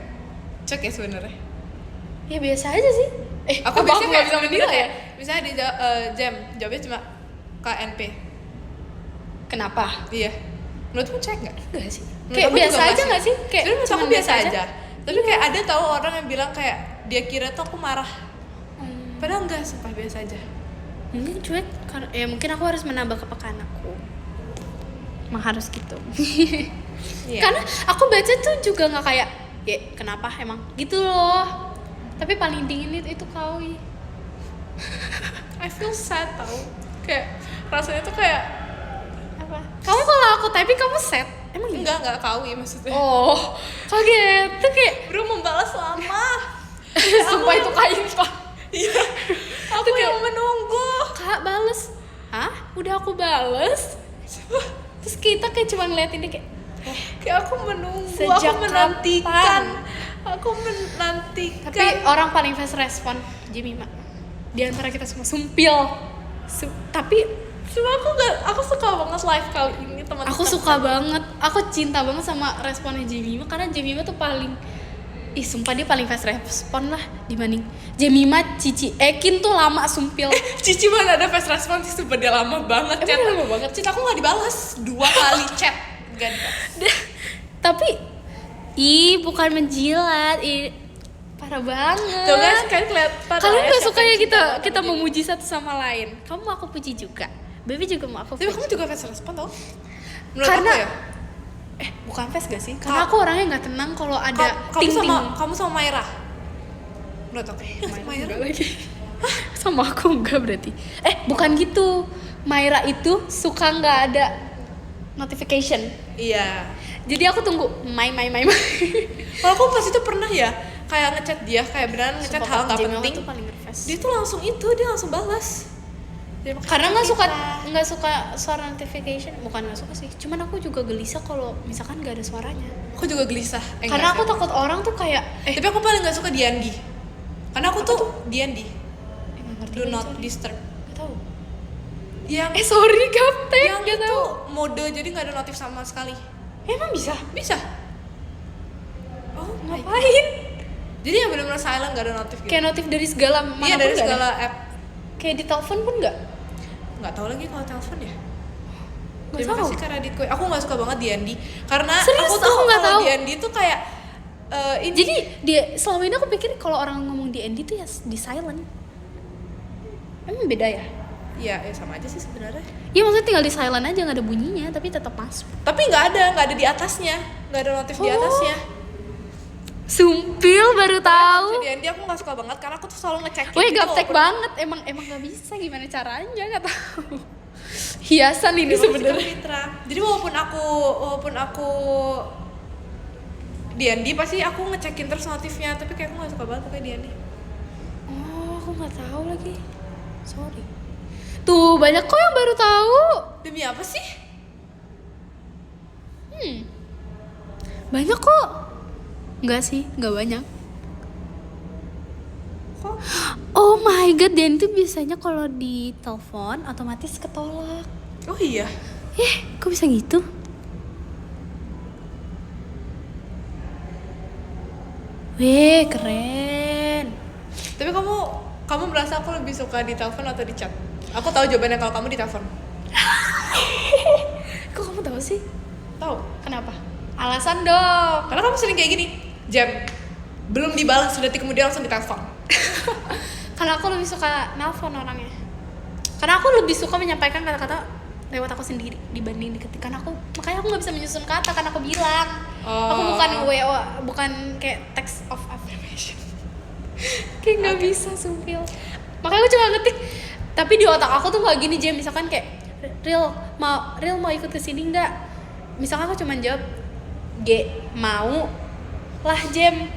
[SPEAKER 1] Cuek ya sebenarnya.
[SPEAKER 2] Ya biasa aja sih.
[SPEAKER 1] Aku
[SPEAKER 2] apa
[SPEAKER 1] biasanya
[SPEAKER 2] nggak
[SPEAKER 1] kayak
[SPEAKER 2] bisa menilai ya?
[SPEAKER 1] Misalnya di jam, jawabnya cuma KNP.
[SPEAKER 2] Kenapa?
[SPEAKER 1] Iya. Menurutmu cuek gak?
[SPEAKER 2] Enggak sih.
[SPEAKER 1] Menurut
[SPEAKER 2] Kayak
[SPEAKER 1] aku
[SPEAKER 2] biasa
[SPEAKER 1] juga
[SPEAKER 2] aja nggak sih? Kayak
[SPEAKER 1] sebenarnya menurut aku
[SPEAKER 2] cuman
[SPEAKER 1] biasa aja. Tapi kayak ada tahu orang yang bilang kayak dia kira tuh aku marah. Padahal enggak, sumpah biasa aja.
[SPEAKER 2] Mungkin cuek karena ya mungkin aku harus menambah kepekaan aku. Emang harus gitu.
[SPEAKER 1] Iya.
[SPEAKER 2] Karena aku baca tuh juga nggak kayak ya kenapa emang gitu loh. Tapi paling dingin itu kau.
[SPEAKER 1] I feel sad tau. Kayak rasanya tuh kayak
[SPEAKER 2] Apa? Kamu kalau aku typing kamu set? Emang gitu?
[SPEAKER 1] enggak kawi maksudnya.
[SPEAKER 2] Oh, kaget. Tuh kayak
[SPEAKER 1] Bro membalas lama.
[SPEAKER 2] sumpah itu kain pak.
[SPEAKER 1] Iya. Aku yang menunggu.
[SPEAKER 2] Kak bales. Hah? Udah aku bales. Terus kita kayak cuma ngeliatin dia kayak
[SPEAKER 1] Kayak aku menunggu,
[SPEAKER 2] Sejak
[SPEAKER 1] aku menantikan.
[SPEAKER 2] kapan?
[SPEAKER 1] Aku menantikan.
[SPEAKER 2] tapi orang paling fast respon Jimmy Mak. Di antara kita semua sumpil. Tapi
[SPEAKER 1] Cuma aku suka banget live kali ini teman-teman.
[SPEAKER 2] aku suka banget. Aku cinta banget sama responnya Jemima karena Jemima tuh paling sumpah dia paling fast respon lah dibanding Jemima, Cici, Ekin tuh lama sumpil.
[SPEAKER 1] Cici mana ada fast response sih, sumpah dia lama banget
[SPEAKER 2] Emang
[SPEAKER 1] chat.
[SPEAKER 2] dia lama banget?
[SPEAKER 1] Chat aku gak dibalas 2 kali chat. Gak dibalas.
[SPEAKER 2] Tapi bukan menjilat. Parah banget.
[SPEAKER 1] Tuh guys, kalian kelihatan.
[SPEAKER 2] Kalian
[SPEAKER 1] lah
[SPEAKER 2] gak
[SPEAKER 1] siapa
[SPEAKER 2] suka
[SPEAKER 1] yang
[SPEAKER 2] ya
[SPEAKER 1] cinta
[SPEAKER 2] kita
[SPEAKER 1] banget sama
[SPEAKER 2] memuji satu sama lain. Kamu mau aku puji juga. Baby juga mau aku
[SPEAKER 1] dia. Tapi
[SPEAKER 2] puji.
[SPEAKER 1] kamu juga fast respon tau? Menurut
[SPEAKER 2] Karena
[SPEAKER 1] aku ya.
[SPEAKER 2] bukan fast gak sih? Karena aku orangnya nggak tenang kalau ada
[SPEAKER 1] Kamu
[SPEAKER 2] ting-ting.
[SPEAKER 1] kamu sama Maira. Menurut aku. Maira.
[SPEAKER 2] Enggak lagi. Sama aku enggak berarti. Bukan gitu. Maira itu suka nggak ada notification.
[SPEAKER 1] Iya.
[SPEAKER 2] Jadi aku tunggu my.
[SPEAKER 1] Kalau aku pas itu pernah ya kayak ngechat dia, kayak beneran ngechat
[SPEAKER 2] Sumpah,
[SPEAKER 1] hal nggak
[SPEAKER 2] Jemima
[SPEAKER 1] penting.
[SPEAKER 2] tuh paling nge-fast.
[SPEAKER 1] Dia tuh langsung balas. Dia
[SPEAKER 2] Karena nggak suka suara notification. Bukan nggak suka sih. Cuman aku juga gelisah kalau misalkan nggak ada suaranya.
[SPEAKER 1] Aku juga gelisah.
[SPEAKER 2] Karena aku
[SPEAKER 1] enggak sih.
[SPEAKER 2] takut orang tuh kayak
[SPEAKER 1] Tapi aku paling nggak suka DND. Karena aku tuh DND.
[SPEAKER 2] nggak ngerti
[SPEAKER 1] Do
[SPEAKER 2] lagi,
[SPEAKER 1] not
[SPEAKER 2] sorry.
[SPEAKER 1] disturb.
[SPEAKER 2] Nggak tahu.
[SPEAKER 1] Yang
[SPEAKER 2] Sorry gaptek.
[SPEAKER 1] yang
[SPEAKER 2] Nggak
[SPEAKER 1] itu
[SPEAKER 2] tahu.
[SPEAKER 1] mode jadi nggak ada notif sama sekali.
[SPEAKER 2] Emang bisa?
[SPEAKER 1] Bisa. Oh,
[SPEAKER 2] Ngapain?
[SPEAKER 1] jadi yang benar-benar silent, nggak ada notif gitu.
[SPEAKER 2] Kayak notif dari segala mana
[SPEAKER 1] Iya, dari segala app.
[SPEAKER 2] Kayak di telepon pun nggak?
[SPEAKER 1] Nggak tahu lagi kalau telepon ya.
[SPEAKER 2] Nggak
[SPEAKER 1] Terima
[SPEAKER 2] tahu.
[SPEAKER 1] kasih karena Radit Kue. Aku nggak suka banget D&D karena
[SPEAKER 2] Serius,
[SPEAKER 1] aku tuh
[SPEAKER 2] aku nggak
[SPEAKER 1] kalau
[SPEAKER 2] tahu.
[SPEAKER 1] D&D tuh kayak ini
[SPEAKER 2] Jadi dia selama ini aku pikir kalau orang ngomong di ND tuh ya di silent. Emang beda ya?
[SPEAKER 1] ya sama aja sih sebenarnya.
[SPEAKER 2] Iya maksudnya tinggal di silent aja nggak ada bunyinya tapi tetap masuk.
[SPEAKER 1] Tapi nggak ada di atasnya, nggak ada notif di
[SPEAKER 2] Oh.
[SPEAKER 1] atasnya.
[SPEAKER 2] Sumpil baru tahu.
[SPEAKER 1] Jadi D&D aku nggak suka banget karena aku tuh selalu ngecekin.
[SPEAKER 2] Wih
[SPEAKER 1] gitu
[SPEAKER 2] gaptek
[SPEAKER 1] walaupun-
[SPEAKER 2] banget emang nggak bisa gimana caranya nggak tahu. Hiasan ini
[SPEAKER 1] Terima kasih, Kak
[SPEAKER 2] sebenarnya.
[SPEAKER 1] Fitra. Jadi walaupun aku D&D pasti aku ngecekin terus notifnya, tapi kayak aku nggak suka banget pakai D&D.
[SPEAKER 2] Oh aku nggak tahu lagi. Sorry. Tuh banyak kok yang baru tahu.
[SPEAKER 1] Demi apa sih?
[SPEAKER 2] Banyak kok. Enggak sih, enggak banyak.
[SPEAKER 1] Kok?
[SPEAKER 2] Oh my god, Dan tuh biasanya kalau di telepon otomatis ketolak.
[SPEAKER 1] Oh iya.
[SPEAKER 2] Kok bisa gitu? Weh, keren.
[SPEAKER 1] Tapi kamu merasa aku lebih suka di telepon atau di chat? Aku tahu jawabannya kalau kamu di telepon.
[SPEAKER 2] Kok kamu tahu sih?
[SPEAKER 1] Tahu?
[SPEAKER 2] Kenapa? Alasan dong.
[SPEAKER 1] Karena kamu sering kayak gini. Jam. belum dibalas sedetik kemudian langsung ditelepon.
[SPEAKER 2] Karena aku lebih suka nelpon orangnya. Karena aku lebih suka menyampaikan kata-kata lewat aku sendiri dibanding diketik. Karena makanya aku nggak bisa menyusun kata karena aku bilang. Aku bukan WO, bukan kayak text of affirmation. Kayak nggak bisa sumpil. Makanya aku cuma ngetik. Tapi di otak aku tuh nggak gini Jem. Misalkan kayak Real mau ikut ke sini nggak? Misalkan aku cuma jawab G, mau lah Jem.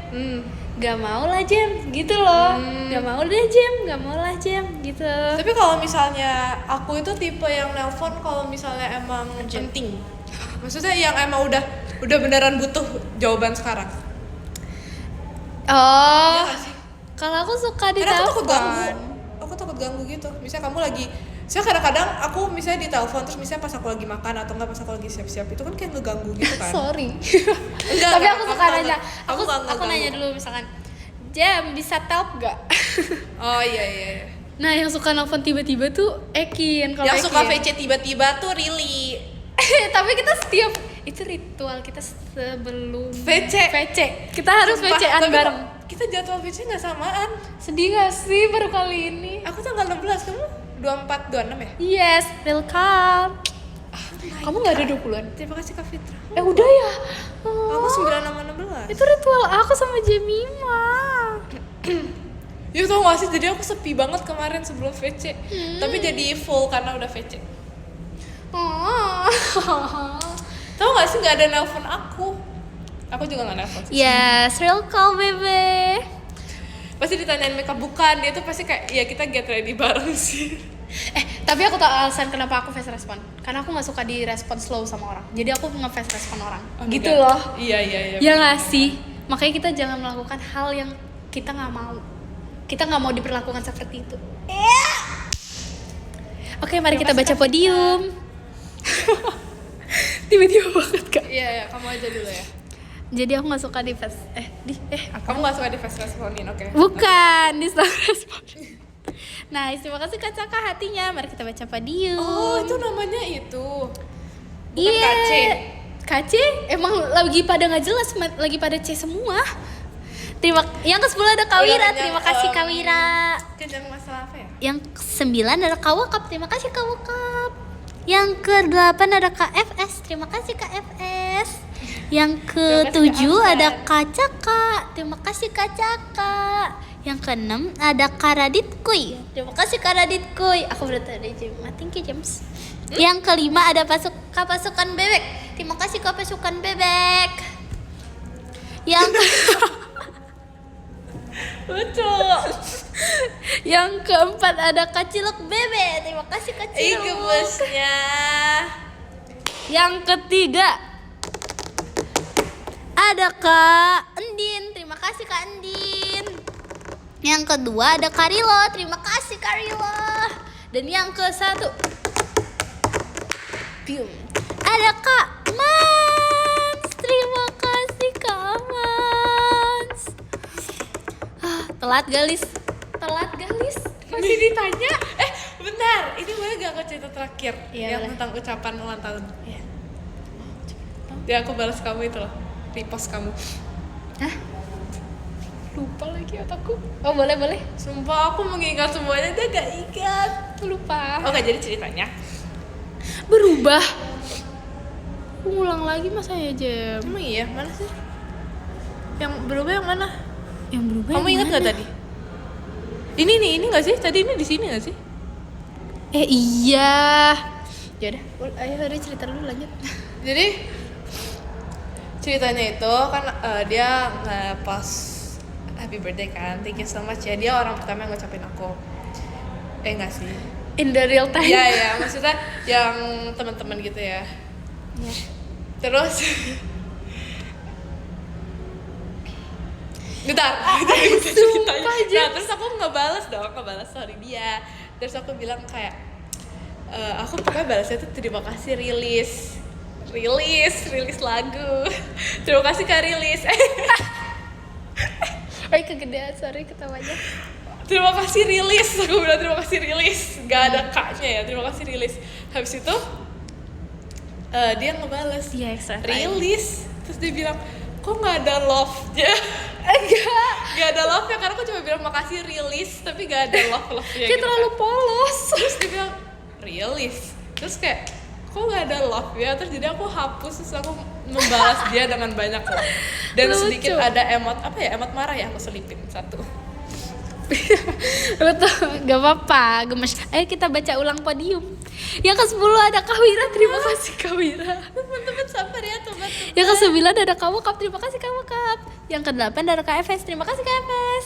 [SPEAKER 2] Gak mau lah Jem, gitu loh. Gak mau deh Jem, gak mau lah Jem, gitu.
[SPEAKER 1] Tapi kalau misalnya aku itu tipe yang nelpon kalau misalnya emang penting. Maksudnya yang emang udah beneran butuh jawaban sekarang.
[SPEAKER 2] Oh,
[SPEAKER 1] Iya gak sih?
[SPEAKER 2] kalau aku suka
[SPEAKER 1] Karena aku takut ganggu.
[SPEAKER 2] ditelepon.
[SPEAKER 1] Aku takut ganggu gitu. Misalnya kamu lagi, saya kadang-kadang aku misalnya ditelepon terus misalnya pas aku lagi makan atau enggak pas aku lagi siap-siap itu kan kayak ngeganggu gitu kan.
[SPEAKER 2] Sorry.
[SPEAKER 1] Enggak,
[SPEAKER 2] Tapi
[SPEAKER 1] enggak,
[SPEAKER 2] aku
[SPEAKER 1] kamu
[SPEAKER 2] suka
[SPEAKER 1] enggak,
[SPEAKER 2] nanya.
[SPEAKER 1] kamu enggak
[SPEAKER 2] Aku nanya
[SPEAKER 1] ngeganggu.
[SPEAKER 2] dulu misalkan, Jem bisa telp gak?
[SPEAKER 1] Oh iya.
[SPEAKER 2] Nah yang suka nelfon tiba-tiba tuh Ekin. Kalau
[SPEAKER 1] Yang suka
[SPEAKER 2] Ekin.
[SPEAKER 1] VC tiba-tiba tuh Rili.
[SPEAKER 2] Tapi kita setiap itu ritual kita sebelum
[SPEAKER 1] VC.
[SPEAKER 2] kita harus
[SPEAKER 1] Sumpah,
[SPEAKER 2] VC-an
[SPEAKER 1] tapi
[SPEAKER 2] bareng.
[SPEAKER 1] kok kita jadwal VC nggak samaan.
[SPEAKER 2] Sedih gak sih baru kali ini?
[SPEAKER 1] Aku tanggal 16, kamu 24, 26 ya?
[SPEAKER 2] Yes, welcome. Kamu gak ada 20-an?
[SPEAKER 1] Terima kasih Kak Fitra.
[SPEAKER 2] Udah ya?
[SPEAKER 1] Aku
[SPEAKER 2] Oh,
[SPEAKER 1] 9 sama 16.
[SPEAKER 2] itu ritual aku sama Jemima.
[SPEAKER 1] Ya tau gak sih, jadi aku sepi banget kemarin sebelum VC. Tapi jadi full karena udah VC.
[SPEAKER 2] Oh.
[SPEAKER 1] Tau gak sih gak ada nelpon aku. Aku juga gak nelpon sih.
[SPEAKER 2] Yes, real call baby.
[SPEAKER 1] Pasti ditanyain makeup, bukan. Dia tuh pasti kayak, ya kita get ready bareng sih.
[SPEAKER 2] Tapi aku tau alasan kenapa aku fast respon. Karena aku gak suka di respon slow sama orang. Jadi aku nge-fast respon orang. Gitu
[SPEAKER 1] enggak.
[SPEAKER 2] loh.
[SPEAKER 1] Iya.
[SPEAKER 2] Ya gak sih? Makanya kita jangan melakukan hal yang kita gak mau. Kita gak mau diperlakukan seperti itu. Oke, mari kita baca podium. Tiba-tiba banget kak.
[SPEAKER 1] Iya, kamu aja dulu ya.
[SPEAKER 2] Jadi aku gak suka di fast
[SPEAKER 1] Kamu gak suka di fast responin, oke?
[SPEAKER 2] Bukan, di slow respon. Nah, terima kasih Kak Caka hatinya. Mari kita baca podium.
[SPEAKER 1] Oh, itu namanya itu. Bukan
[SPEAKER 2] Iya.
[SPEAKER 1] KC.
[SPEAKER 2] KC emang lagi pada nggak jelas, lagi pada C semua. Yang ke-10 ada Kawira, terima kasih Kawira.
[SPEAKER 1] Kencang masalah apa ya?
[SPEAKER 2] Yang ke-9 ada Kawakap, terima kasih Kawakap. Yang ke-8 ada KFS, terima kasih KFS. Yang ke-7 ada Kacaka, terima kasih Kacaka. Yang ke-6 ada Karadit Kuy, terima kasih Karadit Kuy. Aku berarti ada James, thank you James. Yang ke-5 ada pasukan bebek, terima kasih pasukan bebek. Yang
[SPEAKER 1] Lucu.
[SPEAKER 2] Yang ke-4 ada Kacilok Bebe, terima kasih Kacilok.
[SPEAKER 1] Gebusnya.
[SPEAKER 2] Yang ke-3 ada Kak Endin, terima kasih Kak Endin. Yang kedua ada Karilo, terima kasih Karilo. Dan yang ke-1 ada Kak Mans, terima kasih Kak Mans. Telat galis masih ditanya.
[SPEAKER 1] Bentar, ini boleh gak aku cerita terakhir?
[SPEAKER 2] Iya,
[SPEAKER 1] yang
[SPEAKER 2] boleh.
[SPEAKER 1] tentang ucapan ulang tahun.
[SPEAKER 2] Iya.
[SPEAKER 1] Ya aku balas kamu itu loh, repost kamu.
[SPEAKER 2] Hah? Lupa lagi otakku. Oh boleh.
[SPEAKER 1] Sumpah aku mengingat semuanya, dia gak ingat.
[SPEAKER 2] Lupa.
[SPEAKER 1] Oke, jadi ceritanya
[SPEAKER 2] Berubah. Ulang lagi masa ya Jem?
[SPEAKER 1] emang iya, mana sih? Yang berubah yang mana?
[SPEAKER 2] Yang berubah.
[SPEAKER 1] Kamu ingat gak tadi? Ini gak sih? Tadi ini di sini gak sih?
[SPEAKER 2] Iya. Yaudah, ayo udah cerita dulu lanjut.
[SPEAKER 1] Jadi ceritanya itu kan dia nge-post happy birthday kan, thank you so much ya. Dia orang pertama yang ngucapin aku. Enggak sih.
[SPEAKER 2] In the real time.
[SPEAKER 1] Iya, maksudnya yang teman-teman gitu ya.
[SPEAKER 2] Iya.
[SPEAKER 1] Terus Bentar,
[SPEAKER 2] sumpah,
[SPEAKER 1] nah, terus aku ngebales sorry dia. Terus aku bilang kayak aku pokoknya balasnya tuh terima kasih rilis lagu. Terima kasih Kak rilis.
[SPEAKER 2] Kegedean, sorry ketawanya.
[SPEAKER 1] Terima kasih rilis, aku bilang terima kasih rilis. Gak ada kaknya ya, terima kasih rilis. Habis itu dia ngebales
[SPEAKER 2] Iya, extra time.
[SPEAKER 1] rilis. Terus dia bilang, kok kok nggak ada love-nya.
[SPEAKER 2] Enggak.
[SPEAKER 1] Gak ada love-nya karena aku cuma bilang makasih rilis, tapi gak ada love-nya
[SPEAKER 2] Kayak
[SPEAKER 1] gitu
[SPEAKER 2] terlalu
[SPEAKER 1] kan.
[SPEAKER 2] polos.
[SPEAKER 1] Terus dia bilang rilis, terus kayak kok gak ada love ya, terus jadi aku hapus, terus aku membalas dia dengan banyak love dan
[SPEAKER 2] Lucu.
[SPEAKER 1] sedikit ada emot apa ya, emot marah ya, aku selipin satu.
[SPEAKER 2] Betul, gak apa-apa, gemes. Ayo kita baca ulang podium. Yang ke-10 ada Kawira, terima kasih Kawira.
[SPEAKER 1] Teman-teman sabar ya teman-teman.
[SPEAKER 2] Yang ke-9 ada Kawakap, terima kasih Kawakap. Yang ke-8 ada KFS, terima kasih KFS.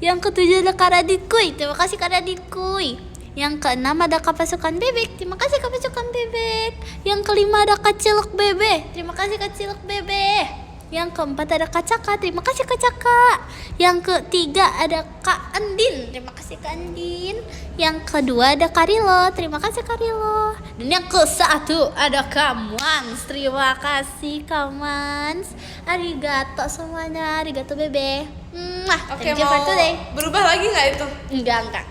[SPEAKER 2] Yang ke-7 ada Karadikuy, terima kasih Karadikuy. Yang ke-6 ada Kapasukan Bebek, terima kasih Kapasukan Bebek. Yang ke-5 ada Kacilek Bebe, terima kasih Kacilek Bebe. Yang ke-4 ada Kacaka, terima kasih Kacaka. Yang ke-3 ada Kak Andin, terima kasih Kak Andin. Yang kedua ada Karilo, terima kasih Karilo. Dan yang ke-1 ada Kamans, terima kasih Kamans. Arigato semuanya, arigato bebe.
[SPEAKER 1] Oke,
[SPEAKER 2] Thank you for
[SPEAKER 1] mau
[SPEAKER 2] today.
[SPEAKER 1] berubah lagi nggak itu?
[SPEAKER 2] Enggak.